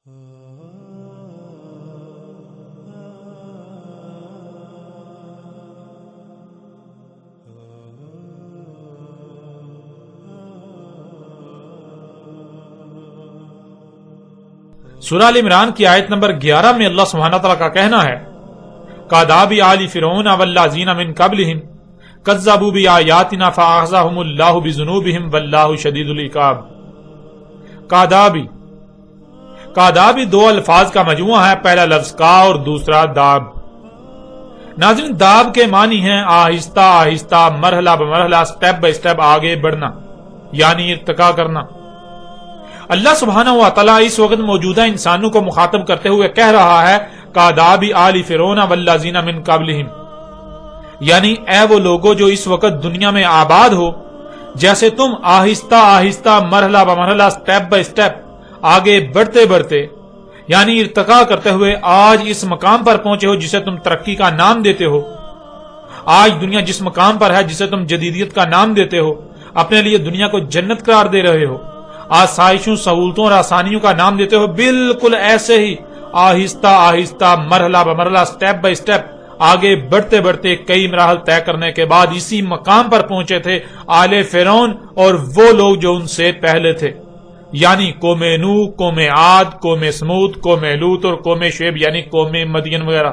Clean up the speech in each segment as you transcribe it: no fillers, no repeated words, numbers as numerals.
سورہ ال عمران کی آیت نمبر 11 میں اللہ سبحانہ تعالیٰ کا کہنا ہے کاداب آل فرعون والذین من قبلہم کذبوا بآیاتنا فأخذہم اللہ بذنوبہم واللہ شدید العقاب۔ کادابی دو الفاظ کا مجموعہ ہے، پہلا لفظ کا اور دوسرا داب۔ ناظرین، داب کے معنی ہیں آہستہ آہستہ، مرحلہ بمرحلہ، سٹیپ بائی سٹیپ آگے بڑھنا، یعنی ارتقا کرنا۔ اللہ سبحانہ و تعالیٰ اس وقت موجودہ انسانوں کو مخاطب کرتے ہوئے کہہ رہا ہے کاداب آل فرعون والذین من قبلہم، یعنی اے وہ لوگوں جو اس وقت دنیا میں آباد ہو، جیسے تم آہستہ آہستہ، مرحلہ بمرحلہ، سٹیپ بائی سٹیپ آگے بڑھتے بڑھتے، یعنی ارتقا کرتے ہوئے آج اس مقام پر پہنچے ہو جسے تم ترقی کا نام دیتے ہو۔ آج دنیا جس مقام پر ہے جسے تم جدیدیت کا نام دیتے ہو، اپنے لیے دنیا کو جنت قرار دے رہے ہو، آسائشوں، سہولتوں اور آسانیوں کا نام دیتے ہو، بالکل ایسے ہی آہستہ آہستہ، مرحلہ بمرحلہ، سٹیپ بائی سٹیپ آگے بڑھتے بڑھتے کئی مراحل طے کرنے کے بعد اسی مقام پر پہنچے تھے آل فرعون اور وہ لوگ جو ان سے پہلے تھے، یعنی قوم نوح، قوم عاد، قوم سمود، قوم لوط اور قوم شعیب یعنی قوم مدین وغیرہ۔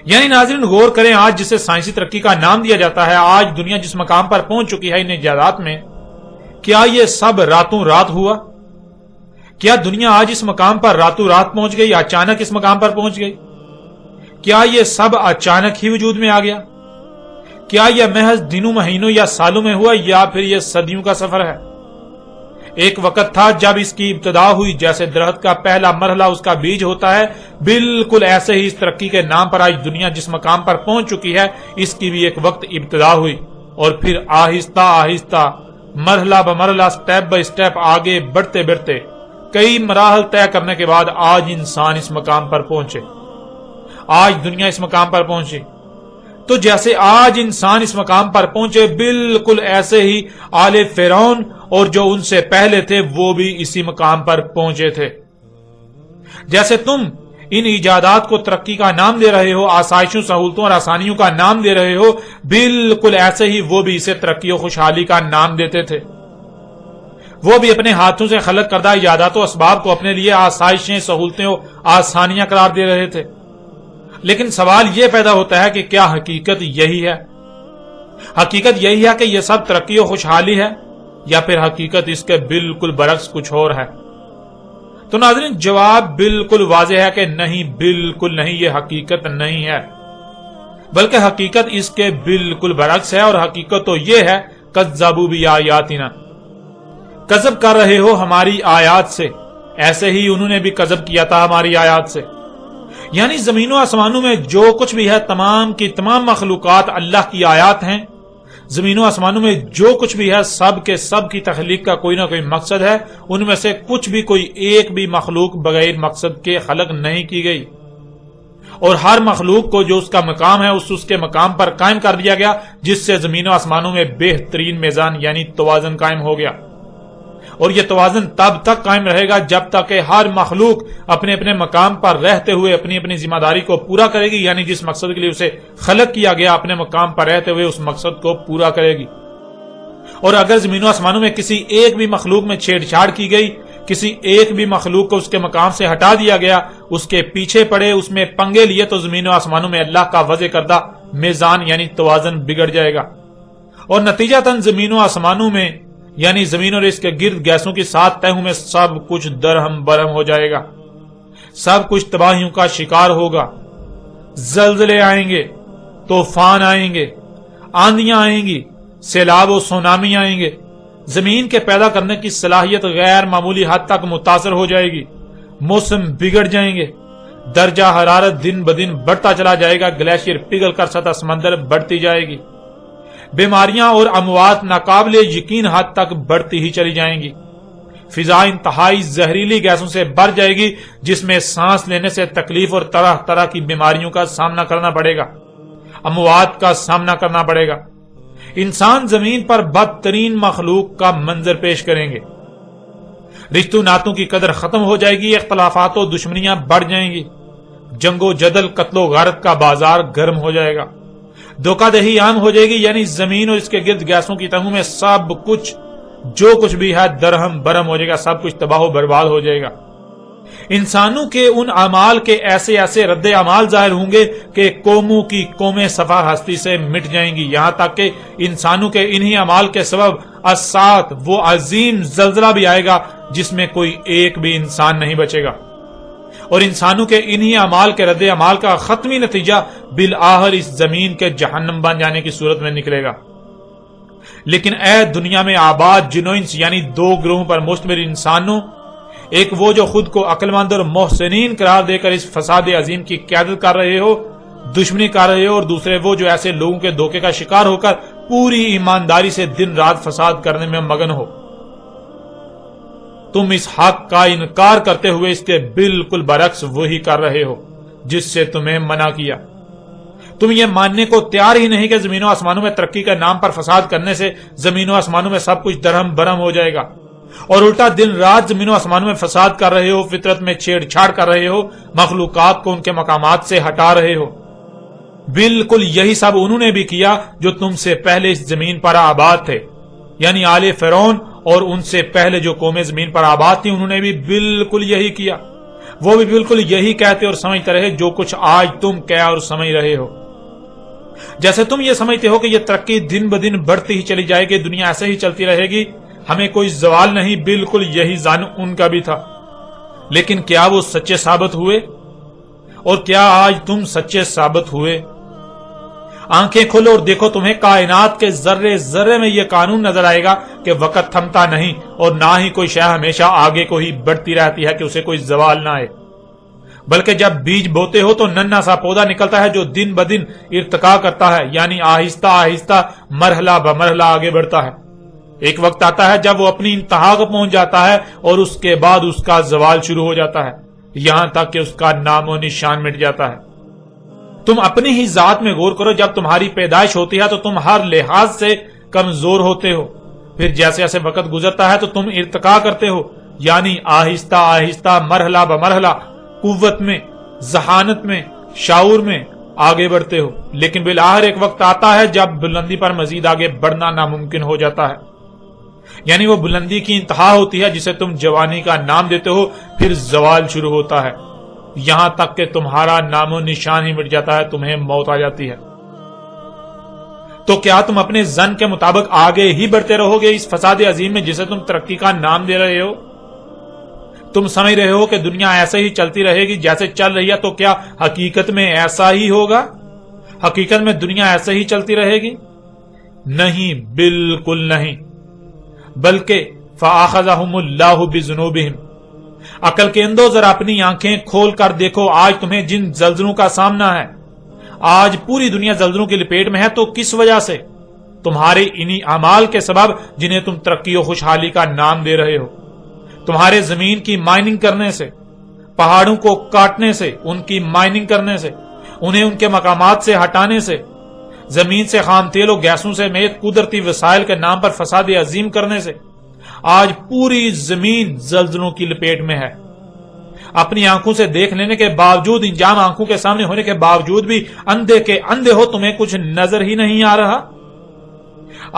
یعنی ناظرین غور کریں، آج جسے سائنسی ترقی کا نام دیا جاتا ہے، آج دنیا جس مقام پر پہنچ چکی ہے ان ایجادات میں، کیا یہ سب راتوں رات ہوا؟ کیا دنیا آج اس مقام پر راتوں رات پہنچ گئی، اچانک اس مقام پر پہنچ گئی؟ کیا یہ سب اچانک ہی وجود میں آ گیا؟ کیا یہ محض دنوں، مہینوں یا سالوں میں ہوا، یا پھر یہ صدیوں کا سفر ہے؟ ایک وقت تھا جب اس کی ابتدا ہوئی، جیسے درخت کا پہلا مرحلہ اس کا بیج ہوتا ہے، بالکل ایسے ہی اس ترقی کے نام پر آج دنیا جس مقام پر پہنچ چکی ہے اس کی بھی ایک وقت ابتدا ہوئی، اور پھر آہستہ آہستہ، مرحلہ بمرحلہ، سٹیپ بائی سٹیپ آگے بڑھتے بڑھتے کئی مراحل طے کرنے کے بعد آج انسان اس مقام پر پہنچے، آج دنیا اس مقام پر پہنچی۔ تو جیسے آج انسان اس مقام پر پہنچے، بالکل ایسے ہی آل فرعون اور جو ان سے پہلے تھے وہ بھی اسی مقام پر پہنچے تھے۔ جیسے تم ان ایجادات کو ترقی کا نام دے رہے ہو، آسائشوں، سہولتوں اور آسانیوں کا نام دے رہے ہو، بالکل ایسے ہی وہ بھی اسے ترقی و خوشحالی کا نام دیتے تھے۔ وہ بھی اپنے ہاتھوں سے خلق کردہ ایجادات و اسباب کو اپنے لیے آسائشیں، سہولتیں اور آسانیاں قرار دے رہے تھے۔ لیکن سوال یہ پیدا ہوتا ہے کہ کیا حقیقت یہی ہے؟ حقیقت یہی ہے کہ یہ سب ترقی و خوشحالی ہے، یا پھر حقیقت اس کے بالکل برعکس کچھ اور ہے؟ تو ناظرین جواب بالکل واضح ہے کہ نہیں، بالکل نہیں، یہ حقیقت نہیں ہے، بلکہ حقیقت اس کے بالکل برعکس ہے، اور حقیقت تو یہ ہے کذبوا بآیاتنا، کذب کر رہے ہو ہماری آیات سے، ایسے ہی انہوں نے بھی کذب کیا تھا ہماری آیات سے۔ یعنی زمین و آسمانوں میں جو کچھ بھی ہے، تمام کی تمام مخلوقات اللہ کی آیات ہیں۔ زمین و آسمانوں میں جو کچھ بھی ہے، سب کے سب کی تخلیق کا کوئی نہ کوئی مقصد ہے، ان میں سے کچھ بھی، کوئی ایک بھی مخلوق بغیر مقصد کے خلق نہیں کی گئی، اور ہر مخلوق کو جو اس کا مقام ہے اس کے مقام پر قائم کر دیا گیا، جس سے زمین و آسمانوں میں بہترین میزان یعنی توازن قائم ہو گیا۔ اور یہ توازن تب تک قائم رہے گا جب تک کہ ہر مخلوق اپنے اپنے مقام پر رہتے ہوئے اپنی اپنی ذمہ داری کو پورا کرے گی، یعنی جس مقصد کے لیے اسے خلق کیا گیا اپنے مقام پر رہتے ہوئے اس مقصد کو پورا کرے گی۔ اور اگر زمین و آسمانوں میں کسی ایک بھی مخلوق میں چھیڑ چھاڑ کی گئی، کسی ایک بھی مخلوق کو اس کے مقام سے ہٹا دیا گیا، اس کے پیچھے پڑے، اس میں پنگے لیے، تو زمین و آسمانوں میں اللہ کا وضع کردہ میزان یعنی توازن بگڑ جائے گا، اور نتیجتاً زمین و آسمانوں میں یعنی زمین اور اس کے گرد گیسوں کی 7 تہوں میں سب کچھ درہم برہم ہو جائے گا، سب کچھ تباہیوں کا شکار ہوگا، زلزلے آئیں گے، طوفان آئیں گے، آندیاں آئیں گی، سیلاب و سونامی آئیں گے، زمین کے پیدا کرنے کی صلاحیت غیر معمولی حد تک متاثر ہو جائے گی، موسم بگڑ جائیں گے، درجہ حرارت دن بدن بڑھتا چلا جائے گا، گلیشیئر پگھل کر سطح سمندر بڑھتی جائے گی، بیماریاں اور اموات ناقابل یقین حد تک بڑھتی ہی چلی جائیں گی، فضا انتہائی زہریلی گیسوں سے بھر جائے گی جس میں سانس لینے سے تکلیف اور طرح طرح کی بیماریوں کا سامنا کرنا پڑے گا، اموات کا سامنا کرنا پڑے گا۔ انسان زمین پر بدترین مخلوق کا منظر پیش کریں گے۔ رشتوں ناتوں کی قدر ختم ہو جائے گی، اختلافات و دشمنیاں بڑھ جائیں گی، جنگ و جدل قتل و غارت کا بازار گرم ہو جائے گا، دھوکہ دہی عام ہو جائے گی، یعنی زمین اور اس کے گرد گیسوں کی تہوں میں سب کچھ جو کچھ بھی ہے درہم برہم ہو جائے گا، سب کچھ تباہ و برباد ہو جائے گا۔ انسانوں کے ان اعمال کے ایسے ایسے رد اعمال ظاہر ہوں گے کہ قوموں کی قومیں صفحہ ہستی سے مٹ جائیں گی، یہاں تک کہ انسانوں کے انہی اعمال کے سبب الساعۃ وہ عظیم زلزلہ بھی آئے گا جس میں کوئی ایک بھی انسان نہیں بچے گا، اور انسانوں کے انہی اعمال کے رد اعمال کا ختمی نتیجہ بالآخر اس زمین کے جہنم بن جانے کی صورت میں نکلے گا۔ لیکن اے دنیا میں آباد جن و انس یعنی دو گروہوں پر مشتمل انسانوں، ایک وہ جو خود کو عقل مند اور محسنین قرار دے کر اس فساد عظیم کی قیادت کر رہے ہو، دشمنی کر رہے ہو، اور دوسرے وہ جو ایسے لوگوں کے دھوکے کا شکار ہو کر پوری ایمانداری سے دن رات فساد کرنے میں مگن ہو۔ تم اس حق کا انکار کرتے ہوئے اس کے بالکل برعکس وہی کر رہے ہو جس سے تمہیں منع کیا۔ تم یہ ماننے کو تیار ہی نہیں کہ زمین و آسمانوں میں ترقی کے نام پر فساد کرنے سے زمین و آسمانوں میں سب کچھ درہم برہم ہو جائے گا، اور الٹا دن رات زمین و آسمانوں میں فساد کر رہے ہو، فطرت میں چھیڑ چھاڑ کر رہے ہو، مخلوقات کو ان کے مقامات سے ہٹا رہے ہو۔ بالکل یہی سب انہوں نے بھی کیا جو تم سے پہلے اس زمین پر آباد تھے، یعنی آل فرعون اور ان سے پہلے جو قومیں زمین پر آباد تھی انہوں نے بھی بالکل یہی کیا۔ وہ بھی بالکل یہی کہتے اور سمجھتے رہے جو کچھ آج تم کہہ اور سمجھ رہے ہو۔ جیسے تم یہ سمجھتے ہو کہ یہ ترقی دن بدن بڑھتی ہی چلی جائے گی، دنیا ایسے ہی چلتی رہے گی، ہمیں کوئی زوال نہیں، بالکل یہی ظن ان کا بھی تھا۔ لیکن کیا وہ سچے ثابت ہوئے؟ اور کیا آج تم سچے ثابت ہوئے؟ آنکھیں کھولو اور دیکھو، تمہیں کائنات کے ذرے ذرے میں یہ قانون نظر آئے گا کہ وقت تھمتا نہیں، اور نہ ہی کوئی شے ہمیشہ آگے کو ہی بڑھتی رہتی ہے کہ اسے کوئی زوال نہ آئے، بلکہ جب بیج بوتے ہو تو ننھا سا پودا نکلتا ہے جو دن بدن ارتقا کرتا ہے، یعنی آہستہ آہستہ مرحلہ بمرحلہ آگے بڑھتا ہے۔ ایک وقت آتا ہے جب وہ اپنی انتہا کو پہنچ جاتا ہے اور اس کے بعد اس کا زوال شروع ہو جاتا ہے، یہاں تک کہ اس کا نام و نشان مٹ جاتا ہے۔ تم اپنی ہی ذات میں غور کرو، جب تمہاری پیدائش ہوتی ہے تو تم ہر لحاظ سے کمزور ہوتے ہو، پھر جیسے جیسے وقت گزرتا ہے تو تم ارتقا کرتے ہو، یعنی آہستہ آہستہ مرحلہ بمرحلہ قوت میں، ذہانت میں، شعور میں آگے بڑھتے ہو، لیکن بالآخر ایک وقت آتا ہے جب بلندی پر مزید آگے بڑھنا ناممکن ہو جاتا ہے، یعنی وہ بلندی کی انتہا ہوتی ہے جسے تم جوانی کا نام دیتے ہو، پھر زوال شروع ہوتا ہے، یہاں تک کہ تمہارا نام و نشان ہی مٹ جاتا ہے، تمہیں موت آ جاتی ہے۔ تو کیا تم اپنے ظن کے مطابق آگے ہی بڑھتے رہو گے اس فساد عظیم میں جسے تم ترقی کا نام دے رہے ہو؟ تم سمجھ رہے ہو کہ دنیا ایسے ہی چلتی رہے گی جیسے چل رہی ہے، تو کیا حقیقت میں ایسا ہی ہوگا؟ حقیقت میں دنیا ایسے ہی چلتی رہے گی؟ نہیں، بالکل نہیں، بلکہ فَأَخَذَهُمُ اللَّهُ بِذُنُوبِهِمْ۔ عقل کے اندو ذرا اپنی آنکھیں کھول کر دیکھو، آج تمہیں جن زلزلوں کا سامنا ہے، آج پوری دنیا زلزلوں کی لپیٹ میں ہے، تو کس وجہ سے؟ تمہارے انہی اعمال کے سبب جنہیں تم ترقی و خوشحالی کا نام دے رہے ہو، تمہارے زمین کی مائننگ کرنے سے، پہاڑوں کو کاٹنے سے، ان کی مائننگ کرنے سے، انہیں ان کے مقامات سے ہٹانے سے، زمین سے خام تیل و گیسوں سے سمیت قدرتی وسائل کے نام پر فساد عظیم کرنے سے آج پوری زمین زلزلوں کی لپیٹ میں ہے۔ اپنی آنکھوں سے دیکھ لینے کے باوجود، انجام آنکھوں کے سامنے ہونے کے باوجود بھی اندھے کے اندھے ہو، تمہیں کچھ نظر ہی نہیں آ رہا۔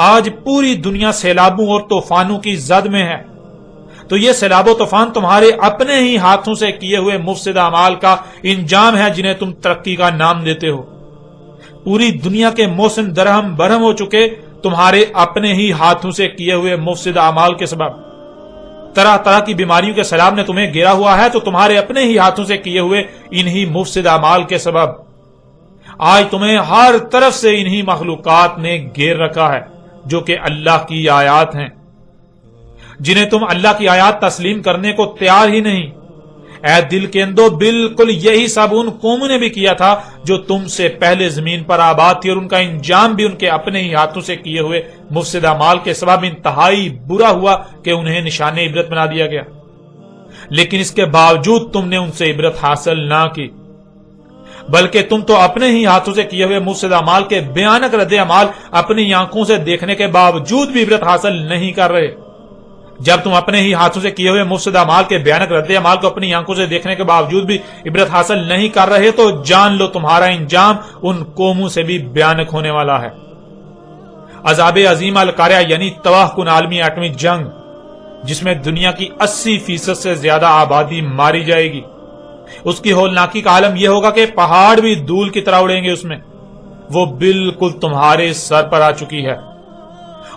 آج پوری دنیا سیلابوں اور طوفانوں کی زد میں ہے، تو یہ سیلاب و طوفان تمہارے اپنے ہی ہاتھوں سے کیے ہوئے مفسد اعمال کا انجام ہے جنہیں تم ترقی کا نام دیتے ہو۔ پوری دنیا کے موسم درہم برہم ہو چکے تمہارے اپنے ہی ہاتھوں سے کیے ہوئے مفسد اعمال کے سبب۔ طرح طرح کی بیماریوں کے سیلاب نے تمہیں گھیرا ہوا ہے، تو تمہارے اپنے ہی ہاتھوں سے کیے ہوئے انہی مفسد اعمال کے سبب آج تمہیں ہر طرف سے انہی مخلوقات نے گھیر رکھا ہے جو کہ اللہ کی آیات ہیں، جنہیں تم اللہ کی آیات تسلیم کرنے کو تیار ہی نہیں۔ اے دل کے اندو، بالکل یہی سب ان قوموں نے بھی کیا تھا جو تم سے پہلے زمین پر آباد تھی، اور ان کا انجام بھی ان کے اپنے ہی ہاتھوں سے کیے ہوئے مفسد اعمال کے سبب انتہائی برا ہوا کہ انہیں نشان عبرت بنا دیا گیا۔ لیکن اس کے باوجود تم نے ان سے عبرت حاصل نہ کی، بلکہ تم تو اپنے ہی ہاتھوں سے کیے ہوئے مفسد اعمال کے بھیانک رد عمل اپنی آنکھوں سے دیکھنے کے باوجود بھی عبرت حاصل نہیں کر رہے۔ جب تم اپنے ہی ہاتھوں سے کیے ہوئے مفسد اعمال کے بھیانک رد عمال کو اپنی آنکھوں سے دیکھنے کے باوجود بھی عبرت حاصل نہیں کر رہے تو جان لو تمہارا انجام ان قوموں سے بھی بھیانک ہونے والا ہے۔ عذاب عظیم القاریہ یعنی تباہ کن عالمی ایٹمی جنگ، جس میں دنیا کی 80% سے زیادہ آبادی ماری جائے گی، اس کی ہولناکی کا عالم یہ ہوگا کہ پہاڑ بھی دھول کی طرح اڑیں گے اس میں، وہ بالکل تمہارے سر پر آ چکی ہے۔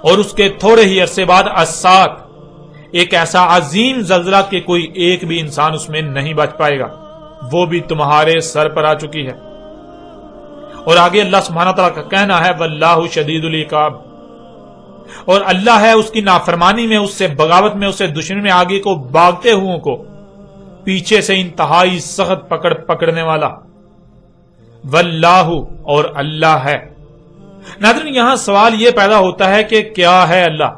اور اس کے تھوڑے ہی عرصے بعد الساعۃ، ایک ایسا عظیم زلزلہ کہ کوئی ایک بھی انسان اس میں نہیں بچ پائے گا، وہ بھی تمہارے سر پر آ چکی ہے۔ اور آگے اللہ سبحانہ تعالیٰ کا کہنا ہے واللہ شدید العقاب، اور اللہ ہے اس کی نافرمانی میں، اس سے بغاوت میں، اس سے دشمنی میں آگے کو بھاگتے ہوئے کو پیچھے سے انتہائی سخت پکڑ پکڑنے والا۔ واللہ، اور اللہ ہے۔ ناظرین، یہاں سوال یہ پیدا ہوتا ہے کہ کیا ہے اللہ؟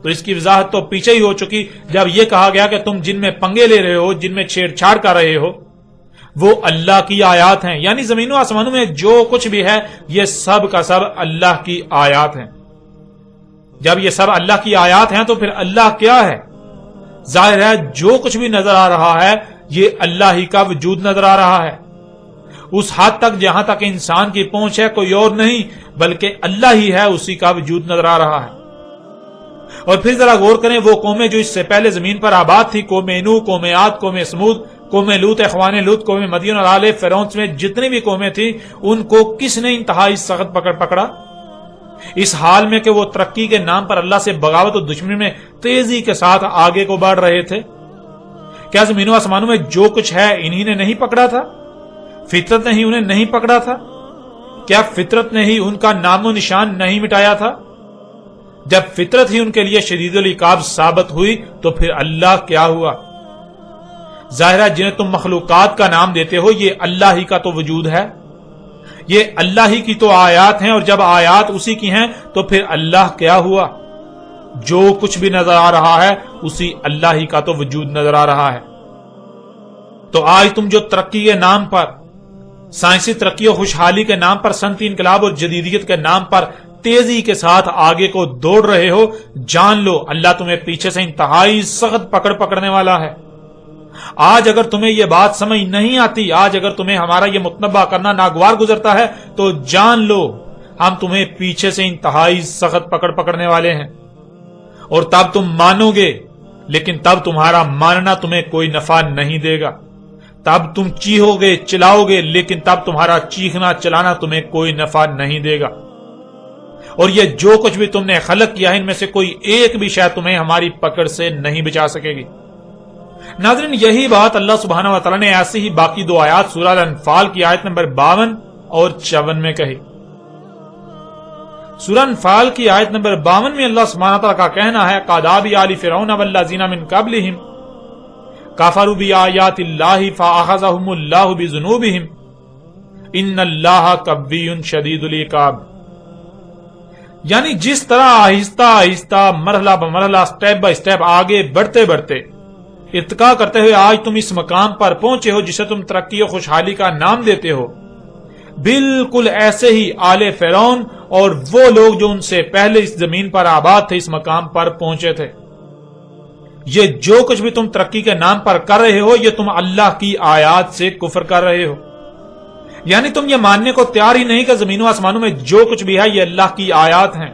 تو اس کی وضاحت تو پیچھے ہی ہو چکی جب یہ کہا گیا کہ تم جن میں پنگے لے رہے ہو، جن میں چھیڑ چھاڑ کر رہے ہو، وہ اللہ کی آیات ہیں، یعنی زمین و آسمانوں میں جو کچھ بھی ہے یہ سب کا سب اللہ کی آیات ہیں۔ جب یہ سب اللہ کی آیات ہیں تو پھر اللہ کیا ہے؟ ظاہر ہے جو کچھ بھی نظر آ رہا ہے یہ اللہ ہی کا وجود نظر آ رہا ہے، اس حد تک جہاں تک انسان کی پہنچ ہے، کوئی اور نہیں بلکہ اللہ ہی ہے، اسی کا وجود نظر آ رہا ہے۔ اور پھر ذرا غور کریں، وہ قومیں جو اس سے پہلے زمین پر آباد تھی، قوم نوح، قوم عاد، قوم سمود، قوم لوط، اخوان لوط، قوم مدین اور آل فرعون میں جتنی بھی قومیں تھیں، ان کو کس نے انتہائی سخت پکڑا؟ اس حال میں کہ وہ ترقی کے نام پر اللہ سے بغاوت اور دشمنی میں تیزی کے ساتھ آگے کو بڑھ رہے تھے۔ کیا زمین و آسمانوں میں جو کچھ ہے انہی نے نہیں پکڑا تھا؟ فطرت نے ہی انہیں نہیں پکڑا تھا؟ کیا فطرت نے ہی ان کا نام و نشان نہیں مٹایا تھا؟ جب فطرت ہی ان کے لیے شدید العقاب ثابت ہوئی تو پھر اللہ کیا ہوا؟ ظاہر ہے جنہیں تم مخلوقات کا نام دیتے ہو یہ اللہ ہی کا تو وجود ہے، یہ اللہ ہی کی تو آیات ہیں، اور جب آیات اسی کی ہیں تو پھر اللہ کیا ہوا؟ جو کچھ بھی نظر آ رہا ہے اسی اللہ ہی کا تو وجود نظر آ رہا ہے۔ تو آج تم جو ترقی کے نام پر، سائنسی ترقی اور خوشحالی کے نام پر، صنعتی انقلاب اور جدیدیت کے نام پر تیزی کے ساتھ آگے کو دوڑ رہے ہو، جان لو اللہ تمہیں پیچھے سے انتہائی سخت پکڑنے والا ہے۔ آج اگر تمہیں یہ بات سمجھ نہیں آتی، آج اگر تمہیں ہمارا یہ متنبہ کرنا ناگوار گزرتا ہے تو جان لو ہم تمہیں پیچھے سے انتہائی سخت پکڑنے والے ہیں، اور تب تم مانو گے، لیکن تب تمہارا ماننا تمہیں کوئی نفع نہیں دے گا، تب تم چیخو گے، چلاؤ گے، لیکن تب تمہارا چیخنا چلانا تمہیں کوئی نفع نہیں دے گا، اور یہ جو کچھ بھی تم نے خلق کیا ہے ان میں سے کوئی ایک بھی شاید تمہیں ہماری پکڑ سے نہیں بچا سکے گی۔ ناظرین، یہی بات اللہ سبحانہ و تعالیٰ نے ایسی ہی باقی دو آیات سورہ الانفال کی آیت نمبر 52 اور 54 میں کہی۔ سورہ انفال کی آیت نمبر 52 میں اللہ سبحانہ تعالیٰ کا کہنا ہے قَدَابِ آلِ فِرْعَوْنَ وَالَّذِينَ مِن قَبْلِهِمْ كَفَرُوا بِآيَاتِ اللَّهِ فَأَخَذَهُمُ اللَّهُ بِذُنُوبِهِمْ إِنَّ اللَّهَ قَوِّيٌّ شَدِيدُ الْعِقَابِ، یعنی جس طرح آہستہ آہستہ مرحلہ بمرحلہ سٹیپ بائی سٹیپ آگے بڑھتے بڑھتے ارتقا کرتے ہوئے آج تم اس مقام پر پہنچے ہو جسے تم ترقی و خوشحالی کا نام دیتے ہو، بالکل ایسے ہی آل فرعون اور وہ لوگ جو ان سے پہلے اس زمین پر آباد تھے اس مقام پر پہنچے تھے۔ یہ جو کچھ بھی تم ترقی کے نام پر کر رہے ہو یہ تم اللہ کی آیات سے کفر کر رہے ہو، یعنی تم یہ ماننے کو تیار ہی نہیں کہ زمین و آسمانوں میں جو کچھ بھی ہے یہ اللہ کی آیات ہیں۔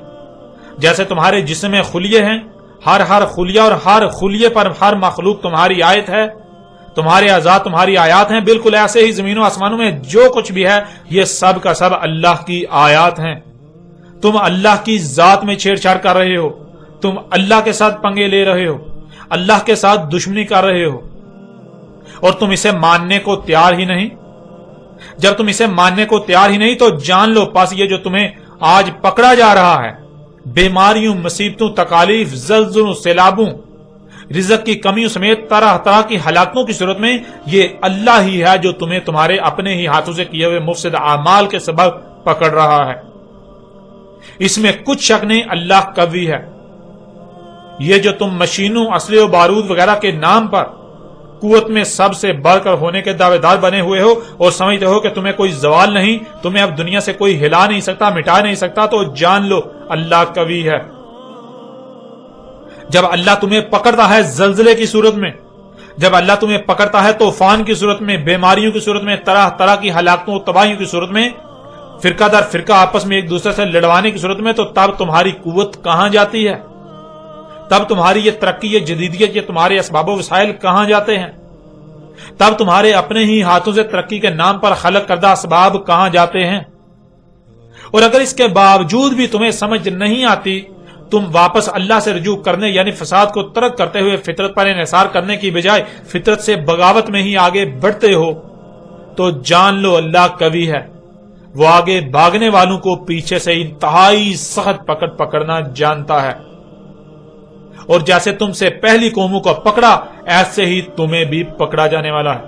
جیسے تمہارے جسم میں خلیے ہیں، ہر خلیہ اور ہر خلیے پر ہر مخلوق تمہاری آیت ہے، تمہارے اعضاء تمہاری آیات ہیں، بالکل ایسے ہی زمین و آسمانوں میں جو کچھ بھی ہے یہ سب کا سب اللہ کی آیات ہیں۔ تم اللہ کی ذات میں چھیڑ چھاڑ کر رہے ہو، تم اللہ کے ساتھ پنگے لے رہے ہو، اللہ کے ساتھ دشمنی کر رہے ہو، اور تم اسے ماننے کو تیار ہی نہیں۔ جب تم اسے ماننے کو تیار ہی نہیں تو جان لو پس یہ جو تمہیں آج پکڑا جا رہا ہے، بیماریوں، مصیبتوں، تکالیف، زلزلوں، سیلابوں، رزق کی کمیوں سمیت طرح طرح کی ہلاکتوں کی صورت میں یہ اللہ ہی ہے جو تمہیں تمہارے اپنے ہی ہاتھوں سے کیے ہوئے مفسد اعمال کے سبب پکڑ رہا ہے۔ اس میں کچھ شک نہیں، اللہ قوی ہے۔ یہ جو تم مشینوں، اسلحے و بارود وغیرہ کے نام پر قوت میں سب سے بڑھ کر ہونے کے دعوے دار بنے ہوئے ہو اور سمجھتے ہو کہ تمہیں کوئی زوال نہیں، تمہیں اب دنیا سے کوئی ہلا نہیں سکتا، مٹا نہیں سکتا، تو جان لو اللہ قوی ہے۔ جب اللہ تمہیں پکڑتا ہے زلزلے کی صورت میں، جب اللہ تمہیں پکڑتا ہے طوفان کی صورت میں، بیماریوں کی صورت میں، طرح طرح کی ہلاکتوں تباہیوں کی صورت میں، فرقہ در فرقہ آپس میں ایک دوسرے سے لڑوانے کی صورت میں، تو تب تمہاری قوت کہاں جاتی ہے؟ تب تمہاری یہ ترقی، یہ جدیدیت، یہ تمہارے اسباب و وسائل کہاں جاتے ہیں؟ تب تمہارے اپنے ہی ہاتھوں سے ترقی کے نام پر خلق کردہ اسباب کہاں جاتے ہیں؟ اور اگر اس کے باوجود بھی تمہیں سمجھ نہیں آتی، تم واپس اللہ سے رجوع کرنے یعنی فساد کو ترک کرتے ہوئے فطرت پر انحصار کرنے کی بجائے فطرت سے بغاوت میں ہی آگے بڑھتے ہو، تو جان لو اللہ قوی ہے، وہ آگے بھاگنے والوں کو پیچھے سے انتہائی سخت پکڑنا جانتا ہے، اور جیسے تم سے پہلی قوموں کو پکڑا ایسے ہی تمہیں بھی پکڑا جانے والا ہے۔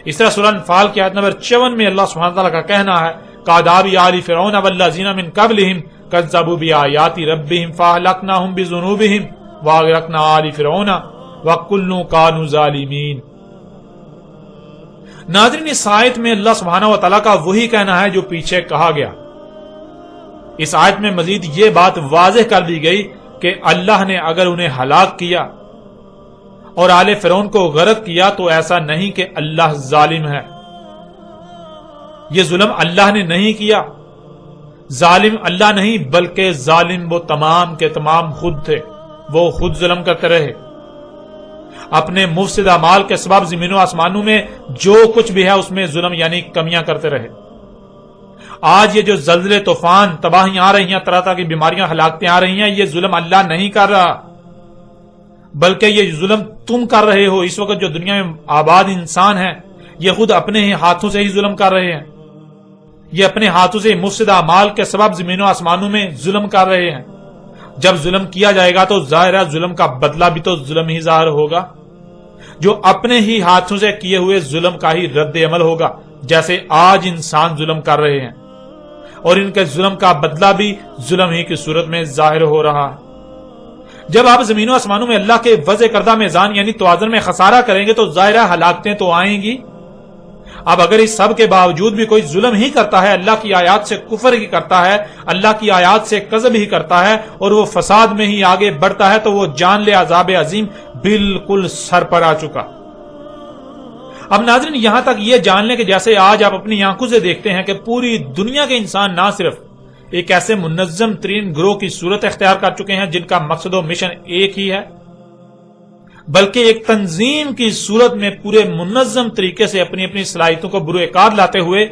اس طرح سورہ انفال کی آیت نمبر 54 میں اللہ سبحانہ وتعالی کا کہنا ہے کَعَدَابِ آلِ فِرْعَوْنَ وَالَّذِينَ مِن قَبْلِهِمْ كَذَّبُوا بِآيَاتِ رَبِّهِمْ فَأَهْلَكْنَاهُمْ بِذُنُوبِهِمْ وَأَغْرَقْنَا آلَ فِرْعَوْنَ وَكُلٌّ كَانُوا ظَالِمِينَ۔ ناظرین، اس آیت میں اللہ سبحانہ وتعالی کا وہی کہنا ہے جو پیچھے کہا گیا۔ اس آیت میں مزید یہ بات واضح کر دی گئی کہ اللہ نے اگر انہیں ہلاک کیا اور آل فرعون کو غرق کیا تو ایسا نہیں کہ اللہ ظالم ہے، یہ ظلم اللہ نے نہیں کیا، ظالم اللہ نہیں بلکہ ظالم وہ تمام کے تمام خود تھے، وہ خود ظلم کرتے رہے، اپنے مفسد اعمال کے سبب زمین و آسمانوں میں جو کچھ بھی ہے اس میں ظلم یعنی کمیاں کرتے رہے۔ آج یہ جو زلزلے، طوفان، تباہیاں آ رہی ہیں، طرح طرح کی بیماریاں، ہلاکتیں آ رہی ہیں، یہ ظلم اللہ نہیں کر رہا بلکہ یہ ظلم تم کر رہے ہو۔ اس وقت جو دنیا میں آباد انسان ہیں یہ خود اپنے ہی ہاتھوں سے ہی ظلم کر رہے ہیں، یہ اپنے ہاتھوں سے مفسدہ اعمال کے سبب زمین و آسمانوں میں ظلم کر رہے ہیں۔ جب ظلم کیا جائے گا تو ظاہر ہے ظلم کا بدلہ بھی تو ظلم ہی ظاہر ہوگا، جو اپنے ہی ہاتھوں سے کیے ہوئے ظلم کا ہی رد عمل ہوگا، جیسے آج انسان ظلم کر رہے ہیں، اور ان کے ظلم کا بدلہ بھی ظلم ہی کی صورت میں ظاہر ہو رہا ہے۔ جب آپ زمین و آسمانوں میں اللہ کے وضع کردہ میزان یعنی توازن میں خسارہ کریں گے تو ظاہرہ ہلاکتیں تو آئیں گی۔ اب اگر اس سب کے باوجود بھی کوئی ظلم ہی کرتا ہے، اللہ کی آیات سے کفر ہی کرتا ہے، اللہ کی آیات سے کذب ہی کرتا ہے، اور وہ فساد میں ہی آگے بڑھتا ہے، تو وہ جان لے عذاب عظیم بالکل سر پر آ چکا۔ اب ناظرین، یہاں تک یہ جان لیں کہ جیسے آج آپ اپنی آنکھوں سے دیکھتے ہیں کہ پوری دنیا کے انسان نہ صرف ایک ایسے منظم ترین گروہ کی صورت اختیار کر چکے ہیں جن کا مقصد و مشن ایک ہی ہے، بلکہ ایک تنظیم کی صورت میں پورے منظم طریقے سے اپنی اپنی صلاحیتوں کو بروئے کار لاتے ہوئے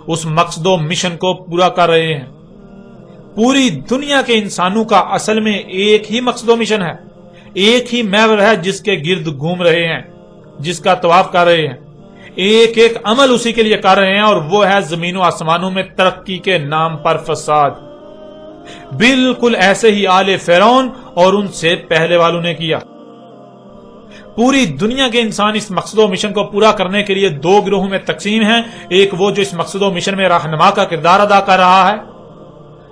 اس مقصد و مشن کو پورا کر رہے ہیں۔ پوری دنیا کے انسانوں کا اصل میں ایک ہی مقصد و مشن ہے، ایک ہی محور ہے جس کے گرد گھوم رہے ہیں، جس کا طواف کر رہے ہیں، ایک ایک عمل اسی کے لیے کر رہے ہیں، اور وہ ہے زمین و آسمانوں میں ترقی کے نام پر فساد۔ بالکل ایسے ہی آل فرعون اور ان سے پہلے والوں نے کیا۔ پوری دنیا کے انسان اس مقصد و مشن کو پورا کرنے کے لیے دو گروہوں میں تقسیم ہیں، ایک وہ جو اس مقصد و مشن میں رہنما کا کردار ادا کر رہا ہے،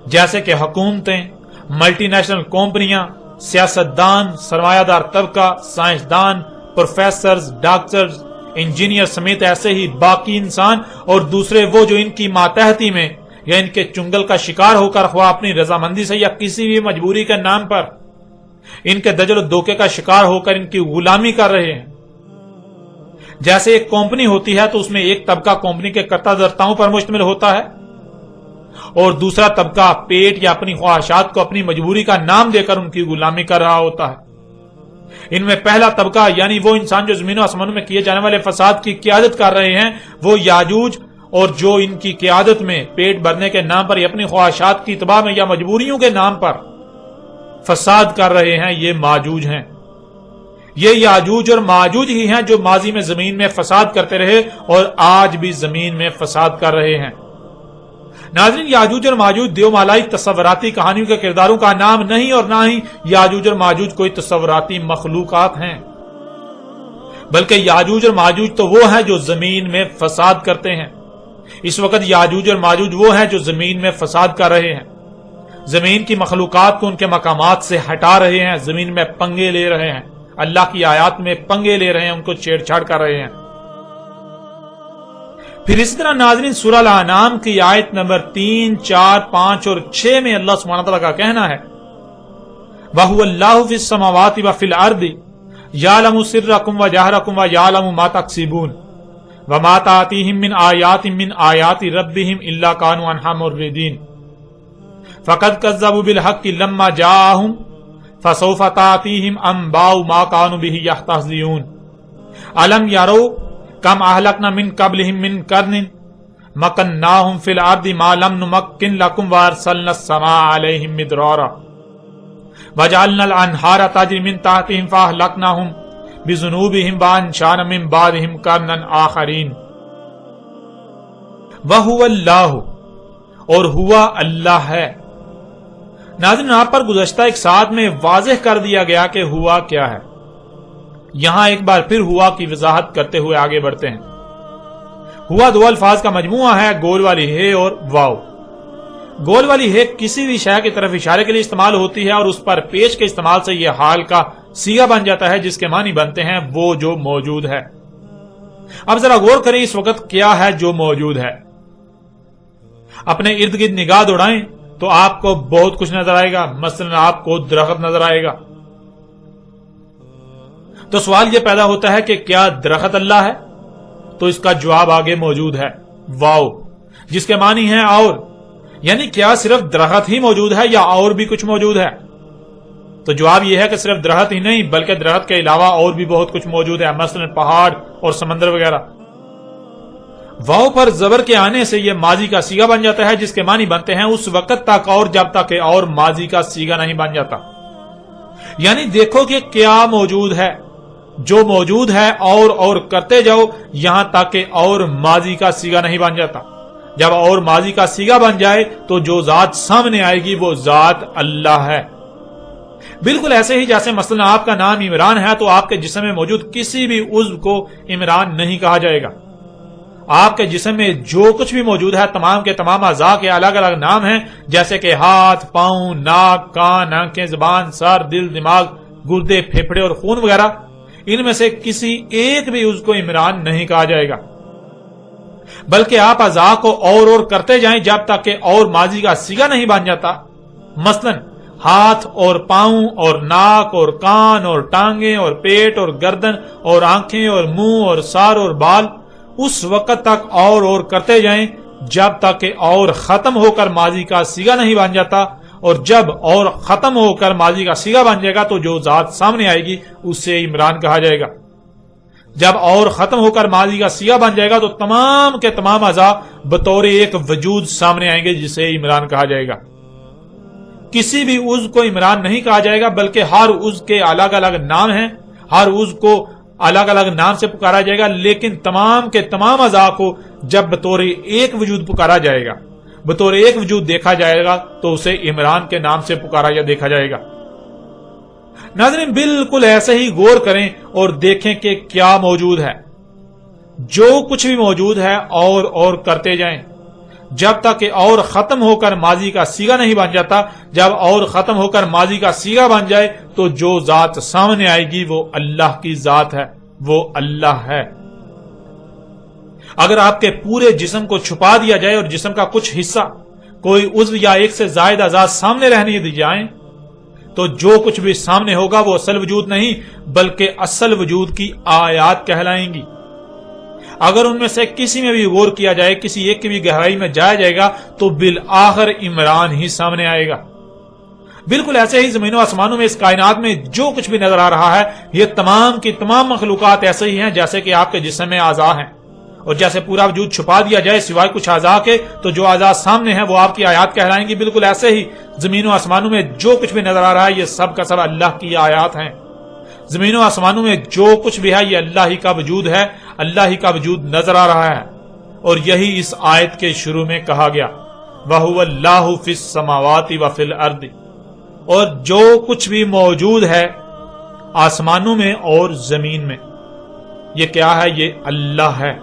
جیسے کہ حکومتیں، ملٹی نیشنل کمپنیاں، سیاستدان، سرمایہ دار طبقہ، سائنسدان، پروفیسرز، ڈاکٹرز، انجینئر سمیت ایسے ہی باقی انسان، اور دوسرے وہ جو ان کی ماتحتی میں یا ان کے چنگل کا شکار ہو کر خواہ اپنی رضامندی سے یا کسی بھی مجبوری کے نام پر ان کے دجل و دھوکے کا شکار ہو کر ان کی غلامی کر رہے ہیں۔ جیسے ایک کمپنی ہوتی ہے تو اس میں ایک طبقہ کمپنی کے کرتا دھرتاؤں پر مشتمل ہوتا ہے، اور دوسرا طبقہ پیٹ یا اپنی خواہشات کو اپنی مجبوری کا نام دے کر ان کی غلامی کر رہا ہوتا ہے۔ ان میں پہلا طبقہ یعنی وہ انسان جو زمین و آسمانوں میں کیے جانے والے فساد کی قیادت کر رہے ہیں، وہ یاجوج، اور جو ان کی قیادت میں پیٹ بھرنے کے نام پر یا اپنی خواہشات کی اتباع میں یا مجبوریوں کے نام پر فساد کر رہے ہیں، یہ ماجوج ہیں۔ یہ یاجوج اور ماجوج ہی ہیں جو ماضی میں زمین میں فساد کرتے رہے اور آج بھی زمین میں فساد کر رہے ہیں۔ ناظرین، یاجوج اور ماجوج دیومالائی تصوراتی کہانیوں کے کرداروں کا نام نہیں، اور نہ ہی یاجوج اور ماجوج کوئی تصوراتی مخلوقات ہیں، بلکہ یاجوج اور ماجوج تو وہ ہیں جو زمین میں فساد کرتے ہیں۔ اس وقت یاجوج اور ماجوج وہ ہیں جو زمین میں فساد کر رہے ہیں، زمین کی مخلوقات کو ان کے مقامات سے ہٹا رہے ہیں، زمین میں پنگے لے رہے ہیں، اللہ کی آیات میں پنگے لے رہے ہیں، ان کو چھیڑ چھاڑ کر رہے ہیں۔ پھر اسی طرح ناظرین، سورہ الانعام کی آیت نمبر 3، 4، 5 اور 6 میں اللہ سبحانہ تعالیٰ کا کہنا ہے وَهُوَ اللَّهُ فِي السَّمَاوَاتِ وَفِي الْأَرْضِ يَعْلَمُ سِرَّكُمْ وَجَهْرَكُمْ وَيَعْلَمُ مَا تَكْسِبُونَ وَمَا تَأْتِيهِم مِّنْ آيَاتٍ مِّنْ آيَاتِ رَبِّهِمْ إِلَّا كَانُوا عَنْهَا مُعْرِضِينَ فَقَدْ كَذَّبُوا بِالْحَقِّ لَمَّا جَاءَهُمْ فَسَوْفَ تَأْتِيهِمْ أَنبَاءُ مَا كَانُوا بِهِ يَسْتَهْزِئُونَ أَلَمْ يَرَوْا كَمْ أَهْلَكْنَا مِنْ قَبْلِهِم مِّنْ قَرْنٍ مَكَّنَّاهُمْ فِي الْأَرْضِ مَا لَمْ نُمَكِّن لَكُمْ وَأَرْسَلْنَا السَّمَاءَ عَلَيْهِمْ مِدْرَارًا وَجَعَلْنَا الْأَنْهَارَ تَجْرِي مِنْ تَحْتِهِمْ فَأَهْلَكْنَاهُمْ بِذُنُوبِهِمْ وَأَنشَأْنَا مِنْ بَعْدِهِمْ قَرْنًا آخَرِينَ وَهُوَ اللَّهُ اور ہوا اللہ ہے۔ ناظرین، آپ پر گزشتہ ایک ساتھ میں واضح کر دیا گیا کہ ہوا کیا ہے۔ یہاں ایک بار پھر ہوا کی وضاحت کرتے ہوئے آگے بڑھتے ہیں۔ ہوا دو الفاظ کا مجموعہ ہے، گول والی ہے اور واو۔ گول والی ہے کسی بھی شے کی طرف اشارے کے لیے استعمال ہوتی ہے اور اس پر پیش کے استعمال سے یہ حال کا صیغہ بن جاتا ہے جس کے معنی بنتے ہیں وہ جو موجود ہے۔ اب ذرا غور کریں اس وقت کیا ہے جو موجود ہے۔ اپنے ارد گرد نگاہ دوڑائیں تو آپ کو بہت کچھ نظر آئے گا، مثلا آپ کو درخت نظر آئے گا۔ تو سوال یہ پیدا ہوتا ہے کہ کیا درخت اللہ ہے؟ تو اس کا جواب آگے موجود ہے، واو، جس کے معنی ہے اور، یعنی کیا صرف درخت ہی موجود ہے یا اور بھی کچھ موجود ہے؟ تو جواب یہ ہے کہ صرف درخت ہی نہیں بلکہ درخت کے علاوہ اور بھی بہت کچھ موجود ہے، مثلا پہاڑ اور سمندر وغیرہ۔ واو پر زبر کے آنے سے یہ ماضی کا صیغہ بن جاتا ہے جس کے معنی بنتے ہیں اس وقت تک اور جب تک کہ اور ماضی کا صیغہ نہیں بن جاتا۔ یعنی دیکھو کہ کیا موجود ہے، جو موجود ہے اور کرتے جاؤ یہاں تک کہ اور ماضی کا صیغہ نہیں بن جاتا۔ جب اور ماضی کا صیغہ بن جائے تو جو ذات سامنے آئے گی وہ ذات اللہ ہے۔ بالکل ایسے ہی جیسے مثلا آپ کا نام عمران ہے تو آپ کے جسم میں موجود کسی بھی عضو کو عمران نہیں کہا جائے گا۔ آپ کے جسم میں جو کچھ بھی موجود ہے تمام کے تمام اعضاء کے الگ الگ نام ہیں، جیسے کہ ہاتھ، پاؤں، ناک، کان، آنکھیں، زبان، سر، دل، دماغ، گردے، پھیپھڑے اور خون وغیرہ۔ ان میں سے کسی ایک بھی عضو کو عمران نہیں کہا جائے گا، بلکہ آپ اعضاء کو اور کرتے جائیں جب تک کہ اور ماضی کا صیغہ نہیں بن جاتا۔ مثلا ہاتھ اور پاؤں اور ناک اور کان اور ٹانگیں اور پیٹ اور گردن اور آنکھیں اور منہ اور سر اور بال اس وقت تک اور کرتے جائیں جب تک کہ اور ختم ہو کر ماضی کا صیغہ نہیں بن جاتا، اور جب اور ختم ہو کر ماضی کا صیغہ بن جائے گا تو جو ذات سامنے آئے گی اسے عمران کہا جائے گا۔ جب اور ختم ہو کر ماضی کا صیغہ بن جائے گا تو تمام کے تمام اعضاء بطور ایک وجود سامنے آئیں گے جسے عمران کہا جائے گا۔ کسی بھی عضو کو عمران نہیں کہا جائے گا بلکہ ہر عضو کے الگ الگ نام ہیں، ہر عضو کو الگ الگ نام سے پکارا جائے گا، لیکن تمام کے تمام اعضاء کو جب بطور ایک وجود پکارا جائے گا، بطور ایک وجود دیکھا جائے گا تو اسے عمران کے نام سے پکارا یا دیکھا جائے گا۔ ناظرین، بالکل ایسے ہی غور کریں اور دیکھیں کہ کیا موجود ہے۔ جو کچھ بھی موجود ہے اور کرتے جائیں جب تک کہ اور ختم ہو کر ماضی کا صیغہ نہیں بن جاتا۔ جب اور ختم ہو کر ماضی کا صیغہ بن جائے تو جو ذات سامنے آئے گی وہ اللہ کی ذات ہے، وہ اللہ ہے۔ اگر آپ کے پورے جسم کو چھپا دیا جائے اور جسم کا کچھ حصہ، کوئی عضو یا ایک سے زائد اعضاء سامنے رہنے دی جائیں تو جو کچھ بھی سامنے ہوگا وہ اصل وجود نہیں بلکہ اصل وجود کی آیات کہلائیں گی۔ اگر ان میں سے کسی میں بھی غور کیا جائے، کسی ایک کی بھی گہرائی میں جایا جائے گا تو بالآخر عمران ہی سامنے آئے گا۔ بالکل ایسے ہی زمین و آسمانوں میں، اس کائنات میں جو کچھ بھی نظر آ رہا ہے یہ تمام کی تمام مخلوقات ایسے ہی ہیں جیسے کہ آپ کے جسم میں اعضاء ہیں، اور جیسے پورا وجود چھپا دیا جائے سوائے کچھ اعضاء کے تو جو اعضاء سامنے ہیں وہ آپ کی آیات کہلائیں گی۔ بالکل ایسے ہی زمین و آسمانوں میں جو کچھ بھی نظر آ رہا ہے یہ سب کا سب اللہ کی آیات ہیں۔ زمین و آسمانوں میں جو کچھ بھی ہے یہ اللہ ہی کا وجود ہے، اللہ ہی کا وجود نظر آ رہا ہے، اور یہی اس آیت کے شروع میں کہا گیا، وَهُوَ اللَّهُ فِي السَّمَاوَاتِ وَفِي الْأَرْضِ، اور جو کچھ بھی موجود ہے آسمانوں میں اور زمین میں یہ کیا ہے؟ یہ اللہ ہے۔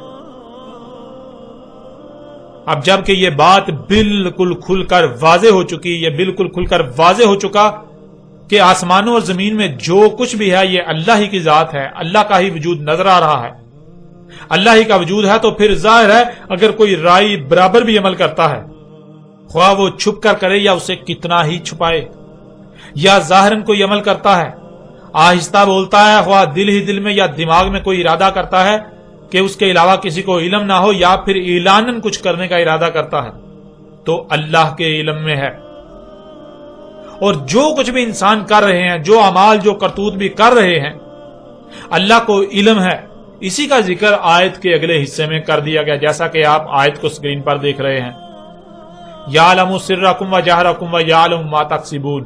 اب جب کہ یہ بات بالکل کھل کر واضح ہو چکی، یہ بالکل کھل کر واضح ہو چکا کہ آسمانوں اور زمین میں جو کچھ بھی ہے یہ اللہ ہی کی ذات ہے، اللہ کا ہی وجود نظر آ رہا ہے، اللہ ہی کا وجود ہے، تو پھر ظاہر ہے اگر کوئی رائی برابر بھی عمل کرتا ہے، خواہ وہ چھپ کر کرے یا اسے کتنا ہی چھپائے، یا ظاہراً کوئی عمل کرتا ہے، آہستہ بولتا ہے، خواہ دل ہی دل میں یا دماغ میں کوئی ارادہ کرتا ہے کہ اس کے علاوہ کسی کو علم نہ ہو، یا پھر اعلاناً کچھ کرنے کا ارادہ کرتا ہے، تو اللہ کے علم میں ہے۔ اور جو کچھ بھی انسان کر رہے ہیں، جو اعمال جو کرتوت بھی کر رہے ہیں، اللہ کو علم ہے۔ اسی کا ذکر آیت کے اگلے حصے میں کر دیا گیا، جیسا کہ آپ آیت کو سکرین پر دیکھ رہے ہیں، یعلم سرکم و جہرکم و یعلم ما تکسبون۔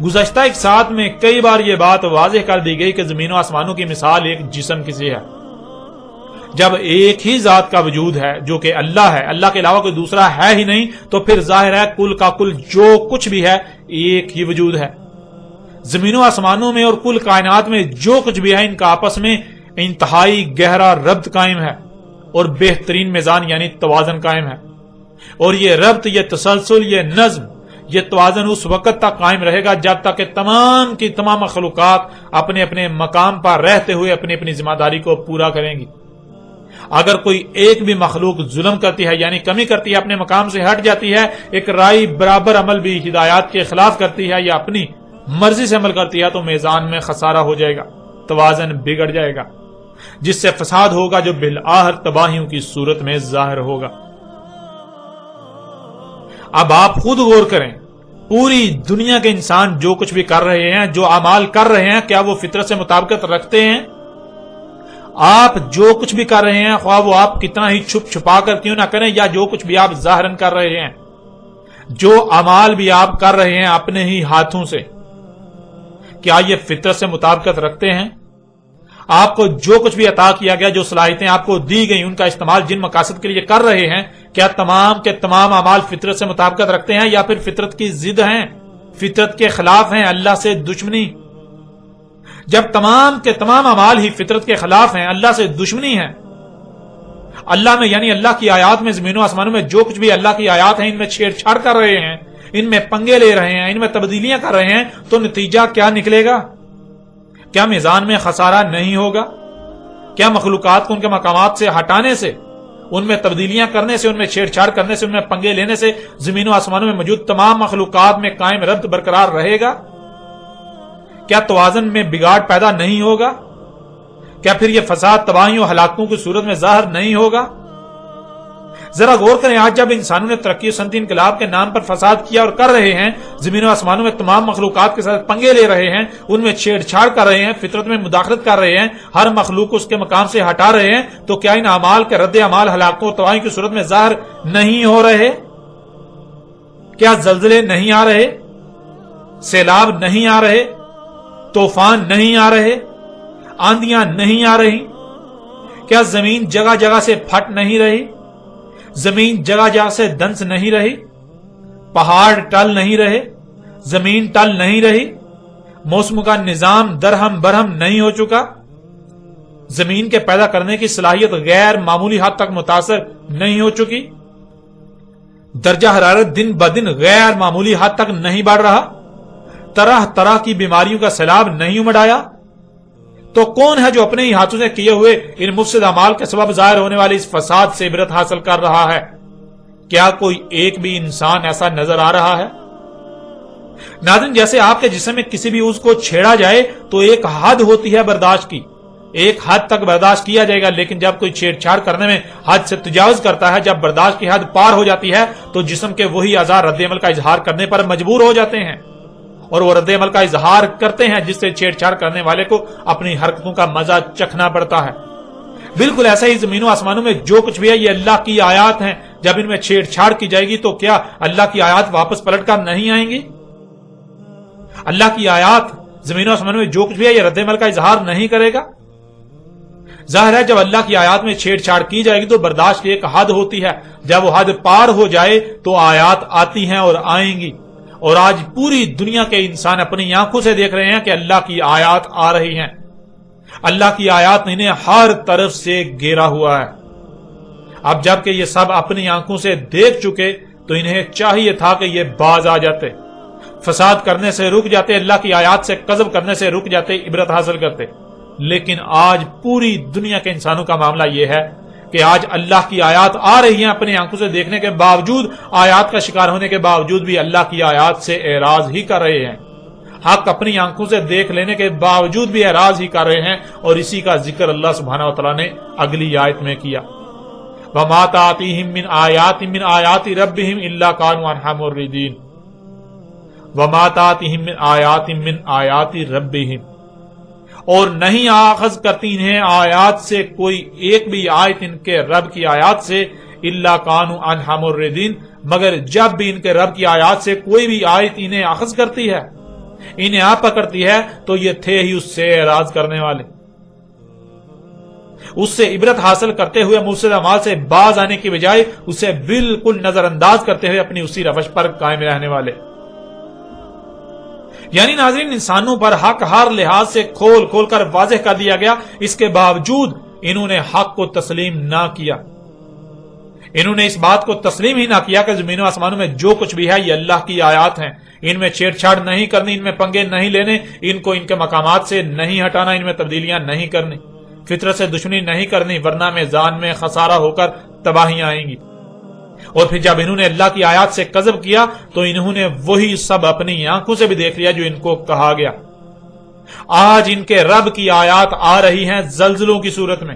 گزشتہ ایک ساتھ میں کئی بار یہ بات واضح کر دی گئی کہ زمین و آسمانوں کی مثال ایک جسم کی سی ہے۔ جب ایک ہی ذات کا وجود ہے جو کہ اللہ ہے، اللہ کے علاوہ کوئی دوسرا ہے ہی نہیں، تو پھر ظاہر ہے کل کا کل جو کچھ بھی ہے ایک ہی وجود ہے۔ زمین و آسمانوں میں اور کل کائنات میں جو کچھ بھی ہے، ان کا آپس میں انتہائی گہرا ربط قائم ہے اور بہترین میزان یعنی توازن قائم ہے۔ اور یہ ربط، یہ تسلسل، یہ نظم، یہ توازن اس وقت تک قائم رہے گا جب تک کہ تمام کی تمام مخلوقات اپنے اپنے مقام پر رہتے ہوئے اپنی اپنی ذمہ داری کو پورا کریں گی۔ اگر کوئی ایک بھی مخلوق ظلم کرتی ہے، یعنی کمی کرتی ہے، اپنے مقام سے ہٹ جاتی ہے، ایک رائی برابر عمل بھی ہدایات کے خلاف کرتی ہے یا اپنی مرضی سے عمل کرتی ہے، تو میزان میں خسارہ ہو جائے گا، توازن بگڑ جائے گا، جس سے فساد ہوگا جو بالآخر تباہیوں کی صورت میں ظاہر ہوگا۔ اب آپ خود غور کریں، پوری دنیا کے انسان جو کچھ بھی کر رہے ہیں، جو اعمال کر رہے ہیں، کیا وہ فطرت سے مطابقت رکھتے ہیں؟ آپ جو کچھ بھی کر رہے ہیں، خواہ وہ آپ کتنا ہی چھپ چھپا کر کیوں نہ کریں، یا جو کچھ بھی آپ ظاہراً کر رہے ہیں، جو اعمال بھی آپ کر رہے ہیں اپنے ہی ہاتھوں سے، کیا یہ فطرت سے مطابقت رکھتے ہیں؟ آپ کو جو کچھ بھی عطا کیا گیا، جو صلاحیتیں آپ کو دی گئی، ان کا استعمال جن مقاصد کے لیے کر رہے ہیں، کیا تمام کے تمام اعمال فطرت سے مطابقت رکھتے ہیں یا پھر فطرت کی ضد ہیں، فطرت کے خلاف ہیں، اللہ سے دشمنی؟ جب تمام کے تمام اعمال ہی فطرت کے خلاف ہیں، اللہ سے دشمنی ہے، اللہ میں یعنی اللہ کی آیات میں، زمین و آسمانوں میں جو کچھ بھی اللہ کی آیات ہیں، ان میں چھیڑ چھاڑ کر رہے ہیں، ان میں پنگے لے رہے ہیں، ان میں تبدیلیاں کر رہے ہیں، تو نتیجہ کیا نکلے گا؟ کیا میزان میں خسارہ نہیں ہوگا؟ کیا مخلوقات کو ان کے مقامات سے ہٹانے سے، ان میں تبدیلیاں کرنے سے، ان میں چھیڑ چھاڑ کرنے سے، ان میں پنگے لینے سے زمین و آسمانوں میں موجود تمام مخلوقات میں قائم ربط برقرار رہے گا؟ کیا توازن میں بگاڑ پیدا نہیں ہوگا؟ کیا پھر یہ فساد تباہیوں ہلاکتوں کی صورت میں ظاہر نہیں ہوگا؟ ذرا غور کریں، آج جب انسانوں نے ترقی و صنعتی انقلاب کے نام پر فساد کیا اور کر رہے ہیں، زمین و آسمانوں میں تمام مخلوقات کے ساتھ پنگے لے رہے ہیں، ان میں چھیڑ چھاڑ کر رہے ہیں، فطرت میں مداخلت کر رہے ہیں، ہر مخلوق کو اس کے مقام سے ہٹا رہے ہیں، تو کیا ان اعمال کے رد اعمال ہلاکتوں اور تباہی کی صورت میں ظاہر نہیں ہو رہے؟ کیا زلزلے نہیں آ رہے؟ سیلاب نہیں آ رہے؟ طوفان نہیں آ رہے؟ آندیاں نہیں آ رہی؟ کیا زمین جگہ جگہ سے پھٹ نہیں رہی؟ زمین جگہ جگہ سے دنس نہیں رہی؟ پہاڑ ٹل نہیں رہے؟ زمین ٹل نہیں رہی؟ موسم کا نظام درہم برہم نہیں ہو چکا؟ زمین کے پیدا کرنے کی صلاحیت غیر معمولی حد تک متاثر نہیں ہو چکی؟ درجہ حرارت دن بدن غیر معمولی حد تک نہیں بڑھ رہا؟ طرح طرح کی بیماریوں کا سیلاب نہیں امڑ آیا؟ تو کون ہے جو اپنے ہی ہاتھوں سے کیے ہوئے ان مفسد اعمال کے سبب ظاہر ہونے والے اس فساد سے عبرت حاصل کر رہا ہے؟ کیا کوئی ایک بھی انسان ایسا نظر آ رہا ہے؟ ناظرین، جیسے آپ کے جسم میں کسی بھی عضو کو چھیڑا جائے تو ایک حد ہوتی ہے برداشت کی، ایک حد تک برداشت کیا جائے گا، لیکن جب کوئی چھیڑ چھاڑ کرنے میں حد سے تجاوز کرتا ہے، جب برداشت کی حد پار ہو جاتی ہے، تو جسم کے وہی اعضاء رد عمل کا اظہار کرنے پر مجبور ہو جاتے ہیں، اور وہ رد عمل کا اظہار کرتے ہیں، جس سے چھیڑ چھاڑ کرنے والے کو اپنی حرکتوں کا مزہ چکھنا پڑتا ہے۔ بالکل ایسا ہی زمین و آسمانوں میں جو کچھ بھی ہے، یہ اللہ کی آیات ہیں، جب ان میں چھیڑ چھاڑ کی جائے گی تو کیا اللہ کی آیات واپس پلٹ کر نہیں آئیں گی؟ اللہ کی آیات زمین و آسمانوں میں جو کچھ بھی ہے، یہ رد عمل کا اظہار نہیں کرے گا؟ ظاہر ہے جب اللہ کی آیات میں چھیڑ چھاڑ کی جائے گی تو برداشت کی ایک حد ہوتی ہے، جب وہ حد پار ہو جائے تو آیات آتی ہیں اور آئیں گی، اور آج پوری دنیا کے انسان اپنی آنکھوں سے دیکھ رہے ہیں کہ اللہ کی آیات آ رہی ہیں، اللہ کی آیات انہیں ہر طرف سے گھیرا ہوا ہے۔ اب جب کہ یہ سب اپنی آنکھوں سے دیکھ چکے تو انہیں چاہیے تھا کہ یہ باز آ جاتے، فساد کرنے سے رک جاتے، اللہ کی آیات سے قذف کرنے سے رک جاتے، عبرت حاصل کرتے، لیکن آج پوری دنیا کے انسانوں کا معاملہ یہ ہے کہ آج اللہ کی آیات آ رہی ہیں، اپنی آنکھوں سے دیکھنے کے باوجود، آیات کا شکار ہونے کے باوجود بھی اللہ کی آیات سے اعراض ہی کر رہے ہیں، حق اپنی آنکھوں سے دیکھ لینے کے باوجود بھی اعراض ہی کر رہے ہیں۔ اور اسی کا ذکر اللہ سبحانہ وتعالی نے اگلی آیت میں کیا، وَمَا تَأْتِيهِم مِّنْ آيَاتٍ مِّنْ آيَاتِ رَبِّهِمْ إِلَّا كَانُوا عَنْهَا مُعْرِضِينَ۔ وَمَا تَأْتِيهِم مِّنْ آيَاتٍ مِّنْ آيَاتِ رَبِّهِمْ، اور نہیں آخذ کرتی انہیں آیات سے کوئی ایک بھی آیت ان کے رب کی آیات سے، إِلَّا كَانُوا عَنْهَا مُعْرِضِينَ، مگر جب بھی ان کے رب کی آیات سے کوئی بھی آیت انہیں آخذ کرتی ہے، انہیں آپ پکڑتی ہے، تو یہ تھے ہی اس سے اعراض کرنے والے، اس سے عبرت حاصل کرتے ہوئے مفسد اعمال سے باز آنے کی بجائے اسے بالکل نظر انداز کرتے ہوئے اپنی اسی روش پر قائم رہنے والے۔ یعنی ناظرین، انسانوں پر حق ہر لحاظ سے کھول کھول کر واضح کر دیا گیا، اس کے باوجود انہوں نے حق کو تسلیم نہ کیا، انہوں نے اس بات کو تسلیم ہی نہ کیا کہ زمین و آسمانوں میں جو کچھ بھی ہے یہ اللہ کی آیات ہیں، ان میں چھیڑ چھاڑ نہیں کرنی، ان میں پنگے نہیں لینے، ان کو ان کے مقامات سے نہیں ہٹانا، ان میں تبدیلیاں نہیں کرنی، فطرت سے دشمنی نہیں کرنی، ورنہ میزان میں خسارہ ہو کر تباہیاں آئیں گی۔ اور پھر جب انہوں نے اللہ کی آیات سے کذب کیا تو انہوں نے وہی سب اپنی آنکھوں سے بھی دیکھ لیا جو ان کو کہا گیا۔ آج ان کے رب کی آیات آ رہی ہیں زلزلوں کی صورت میں،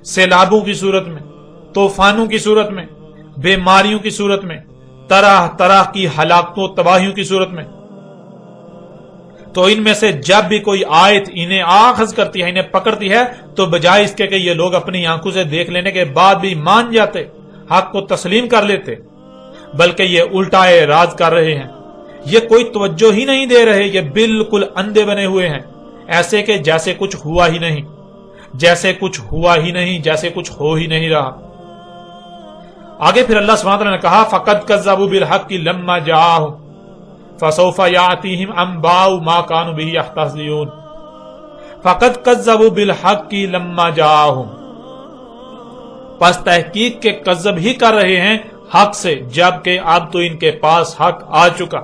سیلابوں کی صورت میں، طوفانوں کی صورت میں، بیماریوں کی صورت میں، طرح طرح کی ہلاکتوں تباہیوں کی صورت میں۔ تو ان میں سے جب بھی کوئی آیت انہیں آخذ کرتی ہے، انہیں پکڑتی ہے، تو بجائے اس کے کہ یہ لوگ اپنی آنکھوں سے دیکھ لینے کے بعد بھی مان جاتے، حق کو تسلیم کر لیتے، بلکہ یہ الٹا اعراض کر رہے ہیں، یہ کوئی توجہ ہی نہیں دے رہے، یہ بالکل اندھے بنے ہوئے ہیں، ایسے کہ جیسے کچھ ہوا ہی نہیں، جیسے کچھ ہوا ہی نہیں، جیسے کچھ ہو ہی نہیں رہا۔ آگے پھر اللہ سبحانہ وتعالی نے کہا فَقَدْ كَذَّبُوا بِالْحَقِّ لَمَّا جَاءَهُمْ فَسَوْفَ يَأْتِيهِمْ أَنْبَاءُ مَا كَانُوا بِهِ يَسْتَهْزِئُونَ۔ فَقَدْ كَذَّبُوا بِالْحَقِّ لَمَّا جَاءَهُمْ، پس تحقیق کے کذب ہی کر رہے ہیں حق سے، جبکہ اب تو ان کے پاس حق آ چکا،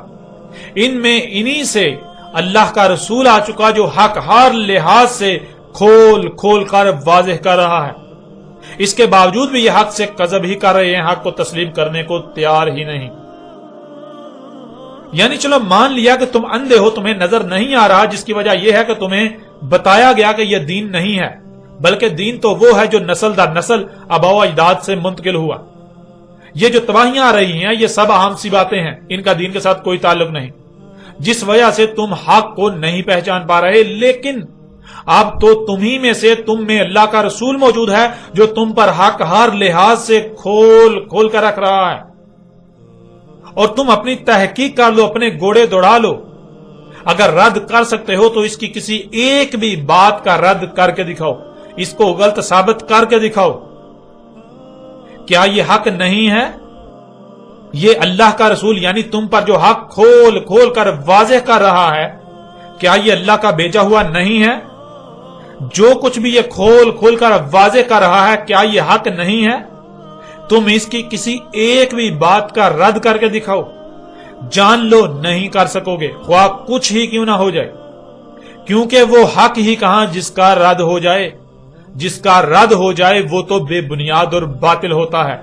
ان میں انہی سے اللہ کا رسول آ چکا جو حق ہر لحاظ سے کھول کھول کر واضح کر رہا ہے۔ اس کے باوجود بھی یہ حق سے کذب ہی کر رہے ہیں، حق کو تسلیم کرنے کو تیار ہی نہیں۔ یعنی چلو مان لیا کہ تم اندھے ہو، تمہیں نظر نہیں آ رہا، جس کی وجہ یہ ہے کہ تمہیں بتایا گیا کہ یہ دین نہیں ہے، بلکہ دین تو وہ ہے جو نسل در نسل آباء و اجداد سے منتقل ہوا۔ یہ جو تباہیاں آ رہی ہیں یہ سب عام سی باتیں ہیں، ان کا دین کے ساتھ کوئی تعلق نہیں، جس وجہ سے تم حق کو نہیں پہچان پا رہے۔ لیکن اب تو تمہیں میں سے، تم میں اللہ کا رسول موجود ہے جو تم پر حق ہر لحاظ سے کھول کھول کر رکھ رہا ہے، اور تم اپنی تحقیق کر لو، اپنے گوڑے دوڑا لو، اگر رد کر سکتے ہو تو اس کی کسی ایک بھی بات کا رد کر کے دکھاؤ، اس کو غلط ثابت کر کے دکھاؤ۔ کیا یہ حق نہیں ہے؟ یہ اللہ کا رسول یعنی تم پر جو حق کھول کھول کر واضح کر رہا ہے، کیا یہ اللہ کا بھیجا ہوا نہیں ہے؟ جو کچھ بھی یہ کھول کھول کر واضح کر رہا ہے، کیا یہ حق نہیں ہے؟ تم اس کی کسی ایک بھی بات کا رد کر کے دکھاؤ، جان لو نہیں کر سکو گے، خواہ کچھ ہی کیوں نہ ہو جائے، کیونکہ وہ حق ہی کہاں جس کا رد ہو جائے، جس کا رد ہو جائے وہ تو بے بنیاد اور باطل ہوتا ہے۔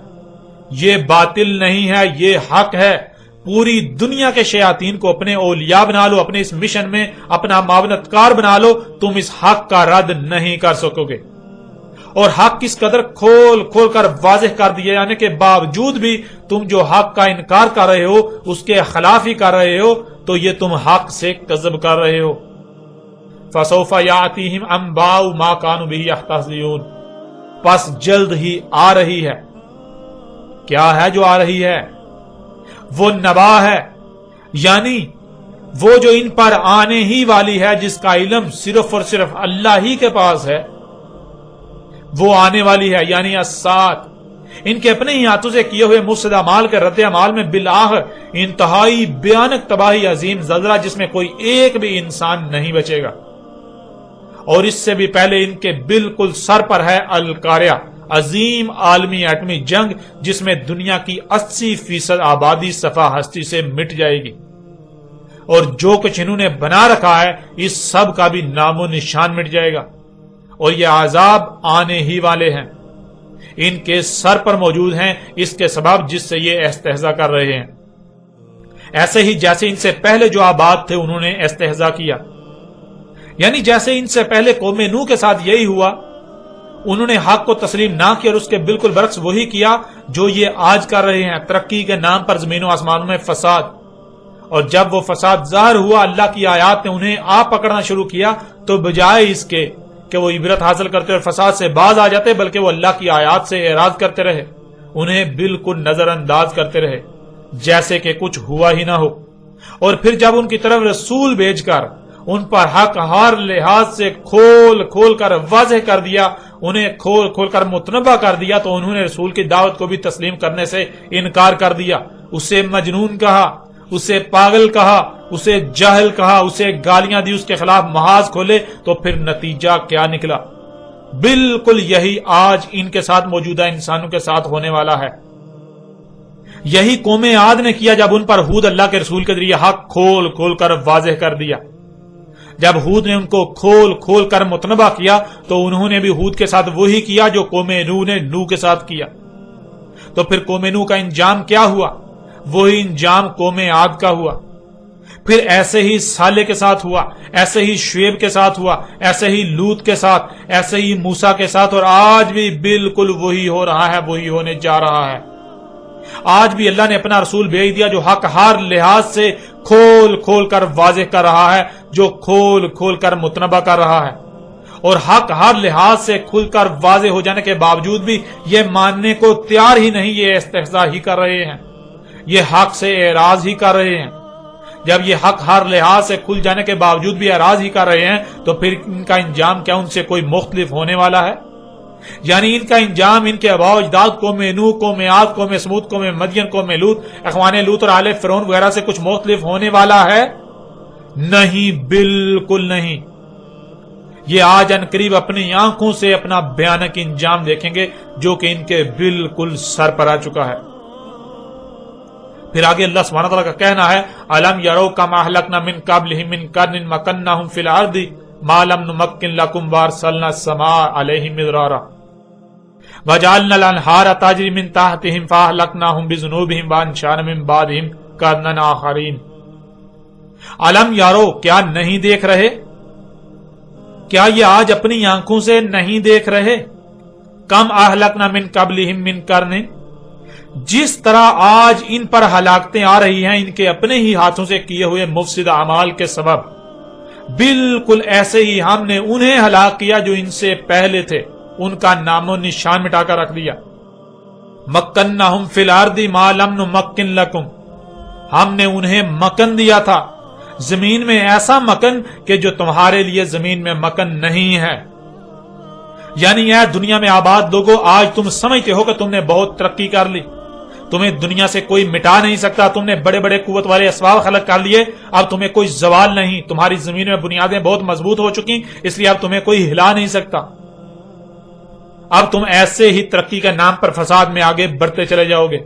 یہ باطل نہیں ہے، یہ حق ہے۔ پوری دنیا کے شیاطین کو اپنے اولیاء بنا لو، اپنے اس مشن میں اپنا معاونت کار بنا لو، تم اس حق کا رد نہیں کر سکو گے۔ اور حق کس قدر کھول کھول کر واضح کر دیے جانے کے باوجود بھی تم جو حق کا انکار کر رہے ہو، اس کے خلاف ہی کر رہے ہو، تو یہ تم حق سے کذب کر رہے ہو۔ فَسَوْفَ يَأْتِيهِمْ أَنْبَاءُ مَا كَانُوا بِهِ يَسْتَهْزِئُونَ، پس جلد ہی آ رہی ہے۔ کیا ہے جو آ رہی ہے؟ وہ نبا ہے، یعنی وہ جو ان پر آنے ہی والی ہے، جس کا علم صرف اور صرف اللہ ہی کے پاس ہے، وہ آنے والی ہے، یعنی الساعۃ۔ ان کے اپنے ہی ہاتھوں سے کیے ہوئے مفسد اعمال کے رد عمال میں بالآخر انتہائی بھیانک تباہی، عظیم زلزلہ جس میں کوئی ایک بھی انسان نہیں بچے گا۔ اور اس سے بھی پہلے ان کے بالکل سر پر ہے القاریہ، عظیم عالمی ایٹمی جنگ، جس میں دنیا کی 80% آبادی صفحہ ہستی سے مٹ جائے گی، اور جو کچھ انہوں نے بنا رکھا ہے اس سب کا بھی نام و نشان مٹ جائے گا، اور یہ عذاب آنے ہی والے ہیں۔ ان کے سر پر موجود ہیں، اس کے سبب جس سے یہ استہزاء کر رہے ہیں۔ ایسے ہی جیسے ان سے پہلے جو آباد تھے انہوں نے استہزاء کیا، یعنی جیسے ان سے پہلے قوم نوح کے ساتھ یہی ہوا، انہوں نے حق کو تسلیم نہ کیا اور اس کے بالکل برعکس وہی کیا جو یہ آج کر رہے ہیں، ترقی کے نام پر زمین و آسمانوں میں فساد۔ اور جب وہ فساد ظاہر ہوا، اللہ کی آیات نے انہیں آپ پکڑنا شروع کیا، تو بجائے اس کے کہ وہ عبرت حاصل کرتے اور فساد سے باز آ جاتے، بلکہ وہ اللہ کی آیات سے اعراض کرتے رہے، انہیں بالکل نظر انداز کرتے رہے جیسے کہ کچھ ہوا ہی نہ ہو۔ اور پھر جب ان کی طرف رسول بھیج کر ان پر حق ہر لحاظ سے کھول کھول کر واضح کر دیا، انہیں کھول کھول کر متنبہ کر دیا، تو انہوں نے رسول کی دعوت کو بھی تسلیم کرنے سے انکار کر دیا، اسے مجنون کہا، اسے پاگل کہا، اسے جاہل کہا، اسے گالیاں دی، اس کے خلاف محاذ کھولے۔ تو پھر نتیجہ کیا نکلا؟ بالکل یہی آج ان کے ساتھ موجودہ انسانوں کے ساتھ ہونے والا ہے۔ یہی قوم عاد نے کیا جب ان پر ہود اللہ کے رسول کے ذریعے حق کھول کھول کر واضح کر دیا۔ جب ہود نے ان کو کھول کھول کر متنبہ کیا تو انہوں نے بھی ہود کے ساتھ وہی کیا جو قوم نوح نے نوح کے ساتھ کیا۔ تو پھر قوم نوح کا انجام کیا ہوا؟ وہی انجام قوم عاد کا ہوا۔ پھر ایسے ہی صالح کے ساتھ ہوا، ایسے ہی شعیب کے ساتھ ہوا، ایسے ہی لوط کے ساتھ، ایسے ہی موسیٰ کے ساتھ، اور آج بھی بالکل وہی ہو رہا ہے، وہی ہونے جا رہا ہے۔ آج بھی اللہ نے اپنا رسول بھیج دیا جو حق ہر لحاظ سے کھول کھول کر واضح کر رہا ہے، جو کھول کھول کر متنبہ کر رہا ہے، اور حق ہر لحاظ سے کھل کر واضح ہو جانے کے باوجود بھی یہ ماننے کو تیار ہی نہیں، یہ استہزاء ہی کر رہے ہیں، یہ حق سے اعراض ہی کر رہے ہیں۔ جب یہ حق ہر لحاظ سے کھل جانے کے باوجود بھی اعراض ہی کر رہے ہیں تو پھر ان کا انجام کیا ان سے کوئی مختلف ہونے والا ہے؟ یعنی ان کا انجام ان کے آباء و اجداد قوم نوح، قوم عاد، قوم سمود، قوم مدین، قوم لوط، اخوان لوط اور آل فرعون وغیرہ سے کچھ مختلف ہونے والا ہے؟ نہیں، بالکل نہیں۔ یہ آج ان قریب اپنی آنکھوں سے اپنا بھیانک انجام دیکھیں گے جو کہ ان کے بالکل سر پر آ چکا ہے۔ پھر آگے اللہ سبحانہ تعالیٰ کا کہنا ہے أَلَمْ يَرَوْا كَمْ أَهْلَكْنَا مِنْ قَبْلِهِمْ مِنْ قَرْنٍ مَكَّنَّاهُمْ فِي الْأَرْضِ مَا لَمْ نُمَكِّنْ لَكُمْ وَأَرْسَلْنَا السَّمَاءَ عَلَيْهِمْ مِدْرَارًا وَجَعَلْنَا الْأَنْهَارَ تَجْرِي مِنْ تَحْتِهِمْ فَأَهْلَكْنَاهُمْ بِذُنُوبِهِمْ وَأَنشَأْنَا مِنْ بَعْدِهِمْ قَرْنًا آخَرِينَ۔ علم یارو، کیا نہیں دیکھ رہے؟ کیا یہ آج اپنی آنکھوں سے نہیں دیکھ رہے؟ کم اہلکنا من قبلہم من قرن، جس طرح آج ان پر ہلاکتیں آ رہی ہیں ان کے اپنے ہی ہاتھوں سے کیے ہوئے مفسد اعمال کے سبب، بالکل ایسے ہی ہم نے انہیں ہلاک کیا جو ان سے پہلے تھے، ان کا نام و نشان مٹا کر رکھ دیا۔ مکنہم فی الارض ما لم نمکن لکم، ہم نے انہیں مکن دیا تھا زمین میں، ایسا مکن کہ جو تمہارے لیے زمین میں مکن نہیں ہے۔ یعنی اے دنیا میں آباد لوگوں، آج تم سمجھتے ہو کہ تم نے بہت ترقی کر لی، تمہیں دنیا سے کوئی مٹا نہیں سکتا، تم نے بڑے بڑے قوت والے اسباب خلق کر لیے، اب تمہیں کوئی زوال نہیں، تمہاری زمین میں بنیادیں بہت مضبوط ہو چکی، اس لیے اب تمہیں کوئی ہلا نہیں سکتا، اب تم ایسے ہی ترقی کے نام پر فساد میں آگے بڑھتے چلے جاؤ گے۔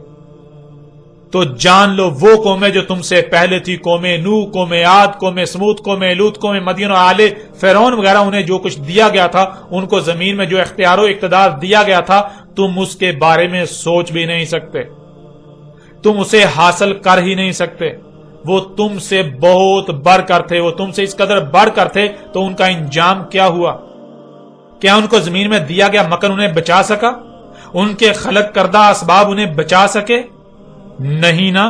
تو جان لو وہ قومیں جو تم سے پہلے تھی، قوم نوح، قوم عاد، قوم سمود، قوم لوط، قوم مدین اور آل فرعون وغیرہ، انہیں جو کچھ دیا گیا تھا، ان کو زمین میں جو اختیار و اقتدار دیا گیا تھا، تم اس کے بارے میں سوچ بھی نہیں سکتے، تم اسے حاصل کر ہی نہیں سکتے۔ وہ تم سے بہت بڑھ کر تھے، وہ تم سے اس قدر بڑھ کر تھے، تو ان کا انجام کیا ہوا؟ کیا ان کو زمین میں دیا گیا مکن انہیں بچا سکا؟ ان کے خلق کردہ اسباب انہیں بچا سکے؟ نہیں نا۔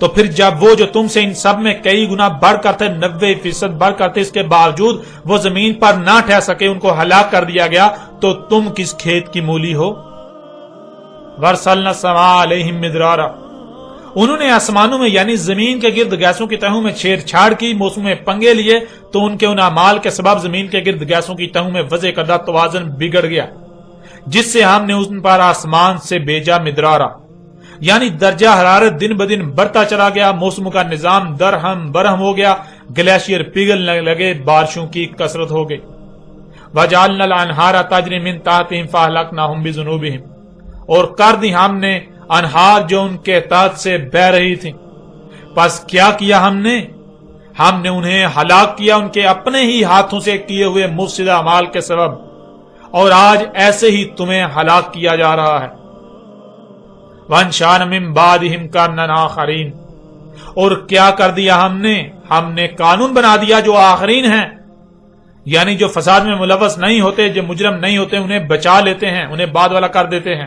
تو پھر جب وہ جو تم سے ان سب میں کئی گنا بڑھ کر تھے، 90% بڑھ کر تھے، اس کے باوجود وہ زمین پر نہ ٹھہر سکے، ان کو ہلاک کر دیا گیا، تو تم کس کھیت کی مولی ہو؟ وَأَرْسَلْنَا السَّمَاءَ عَلَيْهِمْ مِدْرَارًا، انہوں نے آسمانوں میں یعنی زمین کے گرد گیسوں کی تہوں میں چھیڑ چھاڑ کی، موسم میں پنگے لیے، تو ان کے ان اعمال کے سبب زمین کے گرد گیسوں کی تہوں میں وضع کردہ توازن بگڑ گیا، جس سے ہم نے ان پر آسمان سے بھیجا مدرارا، یعنی درجہ حرارت دن بدن بڑھتا چلا گیا، موسم کا نظام درہم برہم ہو گیا، گلیشیئر پگھلنے لگے، بارشوں کی کثرت ہو گئی۔ وَجَعَلْنَا الْأَنْهَارَ تَجْرِي مِنْ تَحْتِهِمْ فَأَهْلَكْنَاهُمْ بِذُنُوبِهِمْ، اور کر دی ہم نے انہار جو ان کے تحت سے بہ رہی تھی، پس کیا کیا ہم نے انہیں ہلاک کیا ان کے اپنے ہی ہاتھوں سے کیے ہوئے مفسد اعمال کے سبب، اور آج ایسے ہی تمہیں ہلاک کیا جا رہا ہے۔ وَأَنشَأْنَا مِن بَعْدِهِمْ قَرْنًا آخَرِينَ، اور کیا کر دیا ہم نے قانون بنا دیا جو آخرین ہیں، یعنی جو فساد میں ملوث نہیں ہوتے، جو مجرم نہیں ہوتے، انہیں بچا لیتے ہیں، انہیں بعد والا کر دیتے ہیں،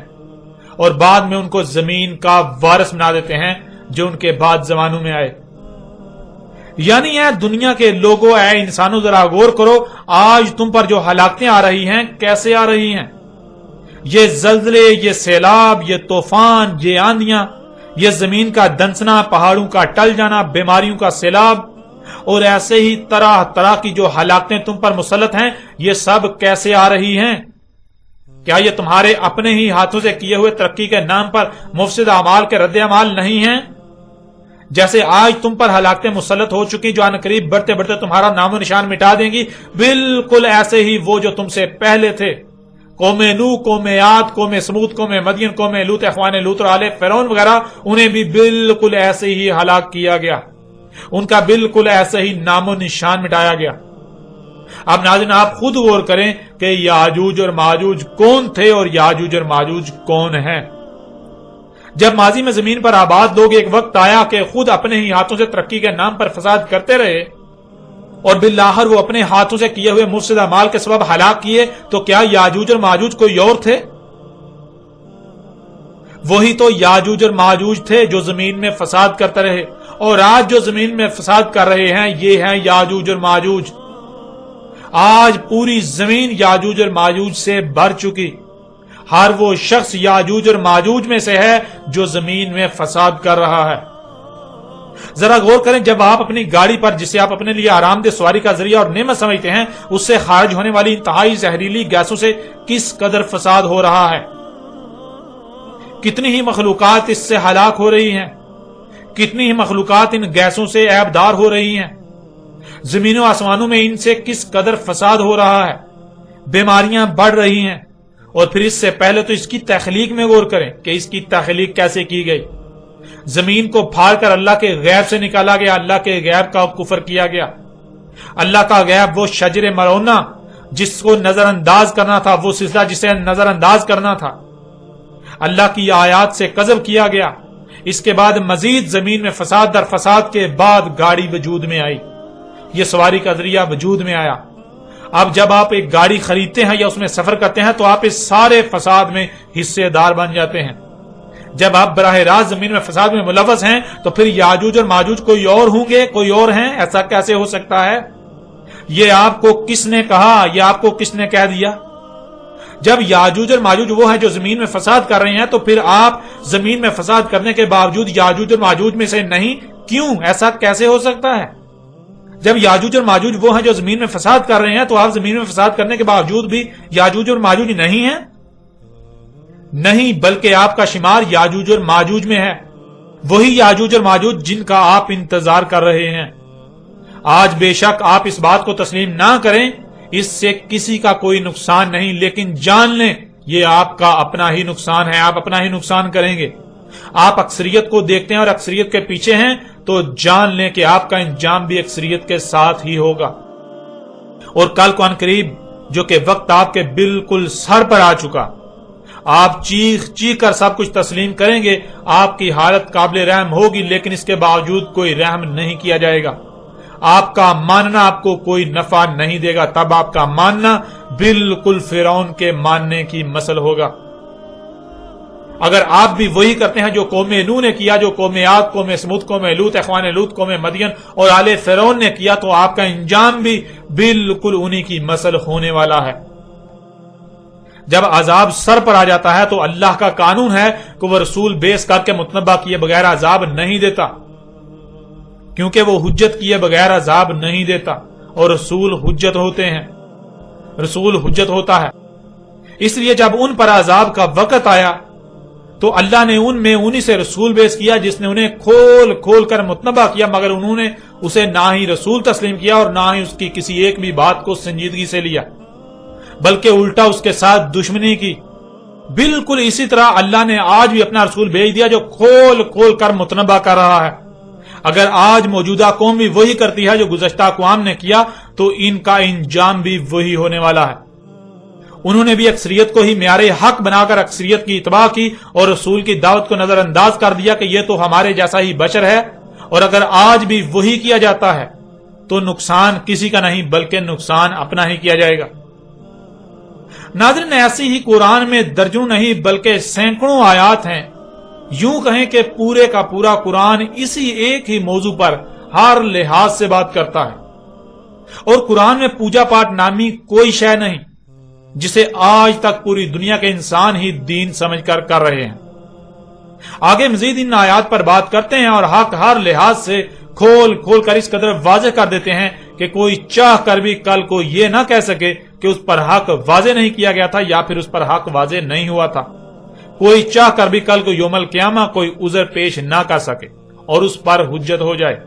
اور بعد میں ان کو زمین کا وارث بنا دیتے ہیں جو ان کے بعد زمانوں میں آئے۔ یعنی اے دنیا کے لوگوں، اے انسانوں، ذرا غور کرو، آج تم پر جو ہلاکتیں آ رہی ہیں کیسے آ رہی ہیں؟ یہ زلزلے، یہ سیلاب، یہ طوفان، یہ آندیاں، یہ زمین کا دنسنا، پہاڑوں کا ٹل جانا، بیماریوں کا سیلاب، اور ایسے ہی طرح طرح کی جو ہلاکتیں تم پر مسلط ہیں، یہ سب کیسے آ رہی ہیں؟ کیا یہ تمہارے اپنے ہی ہاتھوں سے کیے ہوئے ترقی کے نام پر مفسد اعمال کے رد عمال نہیں ہیں؟ جیسے آج تم پر ہلاکتیں مسلط ہو چکی جو عنقریب بڑھتے بڑھتے تمہارا نام و نشان مٹا دیں گی، بالکل ایسے ہی وہ جو تم سے پہلے تھے، قوم نوح، قوم عاد، قوم سمود، قوم مدین، قوم لوط، اخوان لوط اور آل فرعون وغیرہ، انہیں بھی بالکل ایسے ہی ہلاک کیا گیا، ان کا بالکل ایسے ہی نام و نشان مٹایا گیا۔ اب ناظرین آپ خود غور کریں کہ یاجوج اور ماجوج کون تھے اور یاجوج اور ماجوج کون ہیں۔ جب ماضی میں زمین پر آباد لوگ ایک وقت آیا کہ خود اپنے ہی ہاتھوں سے ترقی کے نام پر فساد کرتے رہے اور بالآخر وہ اپنے ہاتھوں سے کیے ہوئے مفسد اعمال کے سبب ہلاک کیے، تو کیا یاجوج اور ماجوج کوئی اور تھے؟ وہی تو یاجوج اور ماجوج تھے جو زمین میں فساد کرتے رہے، اور آج جو زمین میں فساد کر رہے ہیں یہ ہیں یاجوج اور ماجوج۔ آج پوری زمین یاجوج اور ماجوج سے بھر چکی، ہر وہ شخص یاجوج اور ماجوج میں سے ہے جو زمین میں فساد کر رہا ہے۔ ذرا غور کریں، جب آپ اپنی گاڑی پر، جسے آپ اپنے لیے آرام دہ سواری کا ذریعہ اور نعمت سمجھتے ہیں، اس سے خارج ہونے والی انتہائی زہریلی گیسوں سے کس قدر فساد ہو رہا ہے، کتنی ہی مخلوقات اس سے ہلاک ہو رہی ہیں، کتنی ہی مخلوقات ان گیسوں سے عیبدار ہو رہی ہیں، زمین و آسمانوں میں ان سے کس قدر فساد ہو رہا ہے، بیماریاں بڑھ رہی ہیں۔ اور پھر اس سے پہلے تو اس کی تخلیق میں غور کریں کہ اس کی تخلیق کیسے کی گئی۔ زمین کو پھاڑ کر اللہ کے غیب سے نکالا گیا، اللہ کے غیب کا کفر کیا گیا۔ اللہ کا غیب وہ شجر ملعونہ جس کو نظر انداز کرنا تھا، وہ سلسلہ جسے نظر انداز کرنا تھا، اللہ کی آیات سے کذب کیا گیا۔ اس کے بعد مزید زمین میں فساد در فساد کے بعد گاڑی وجود میں آئی، یہ سواری کا ذریعہ وجود میں آیا۔ اب جب آپ ایک گاڑی خریدتے ہیں یا اس میں سفر کرتے ہیں تو آپ اس سارے فساد میں حصے دار بن جاتے ہیں۔ جب آپ براہ راست زمین میں فساد میں ملوث ہیں تو پھر یاجوج اور ماجوج کوئی اور ہوں گے، کوئی اور ہیں؟ ایسا کیسے ہو سکتا ہے؟ یہ آپ کو کس نے کہا؟ یہ آپ کو کس نے کہہ دیا؟ جب یاجوج اور ماجوج وہ ہیں جو زمین میں فساد کر رہے ہیں تو پھر آپ زمین میں فساد کرنے کے باوجود یاجوج اور ماجوج میں سے نہیں کیوں؟ ایسا کیسے ہو سکتا ہے؟ جب یاجوج اور ماجوج وہ ہیں جو زمین میں فساد کر رہے ہیں تو آپ زمین میں فساد کرنے کے باوجود بھی یاجوج اور ماجوج نہیں ہیں؟ نہیں، بلکہ آپ کا شمار یاجوج اور ماجوج میں ہے، وہی یاجوج اور ماجوج جن کا آپ انتظار کر رہے ہیں۔ آج بے شک آپ اس بات کو تسلیم نہ کریں، اس سے کسی کا کوئی نقصان نہیں، لیکن جان لیں یہ آپ کا اپنا ہی نقصان ہے، آپ اپنا ہی نقصان کریں گے۔ آپ اکثریت کو دیکھتے ہیں اور اکثریت کے پیچھے ہیں تو جان لیں کہ آپ کا انجام بھی اکثریت کے ساتھ ہی ہوگا۔ اور کل کو عنقریب جو کہ وقت آپ کے بالکل سر پر آ چکا، آپ چیخ چیخ کر سب کچھ تسلیم کریں گے، آپ کی حالت قابل رحم ہوگی، لیکن اس کے باوجود کوئی رحم نہیں کیا جائے گا۔ آپ کا ماننا آپ کو کوئی نفع نہیں دے گا، تب آپ کا ماننا بالکل فرعون کے ماننے کی مثل ہوگا۔ اگر آپ بھی وہی کرتے ہیں جو قوم نوح نے کیا، جو قوم عاد، قوم سمود، قوم لوط، اخوان لوط، قوم مدین اور آل فرعون نے کیا، تو آپ کا انجام بھی بالکل انہی کی مثل ہونے والا ہے۔ جب عذاب سر پر آ جاتا ہے تو اللہ کا قانون ہے کہ وہ رسول بیس کر کے متنبہ کیے بغیر عذاب نہیں دیتا، کیونکہ وہ حجت کیے بغیر عذاب نہیں دیتا، اور رسول حجت ہوتے ہیں، رسول حجت ہوتا ہے۔ اس لیے جب ان پر عذاب کا وقت آیا تو اللہ نے ان میں انہی سے رسول بیس کیا جس نے انہیں کھول کھول کر متنبہ کیا، مگر انہوں نے اسے نہ ہی رسول تسلیم کیا اور نہ ہی اس کی کسی ایک بھی بات کو سنجیدگی سے لیا، بلکہ الٹا اس کے ساتھ دشمنی کی۔ بالکل اسی طرح اللہ نے آج بھی اپنا رسول بھیج دیا جو کھول کھول کر متنبہ کر رہا ہے۔ اگر آج موجودہ قوم بھی وہی کرتی ہے جو گزشتہ اقوام نے کیا تو ان کا انجام بھی وہی ہونے والا ہے۔ انہوں نے بھی اکثریت کو ہی معیار حق بنا کر اکثریت کی اتباع کی اور رسول کی دعوت کو نظر انداز کر دیا کہ یہ تو ہمارے جیسا ہی بشر ہے، اور اگر آج بھی وہی کیا جاتا ہے تو نقصان کسی کا نہیں بلکہ نقصان اپنا ہی کیا جائے گا۔ ناظرین، ایسی ہی قرآن میں درجنوں نہیں بلکہ سینکڑوں آیات ہیں، یوں کہیں کہ پورے کا پورا قرآن اسی ایک ہی موضوع پر ہر لحاظ سے بات کرتا ہے، اور قرآن میں پوجا پاٹ نامی کوئی شے نہیں جسے آج تک پوری دنیا کے انسان ہی دین سمجھ کر رہے ہیں۔ آگے مزید ان آیات پر بات کرتے ہیں اور حق ہر لحاظ سے کھول کھول کر اس قدر واضح کر دیتے ہیں کہ کوئی چاہ کر بھی کل کو یہ نہ کہہ سکے کہ اس پر حق واضح نہیں کیا گیا تھا یا پھر اس پر حق واضح نہیں ہوا تھا۔ کوئی چاہ کر بھی کل کو یوم القیامہ کوئی عذر پیش نہ کر سکے اور اس پر حجت ہو جائے۔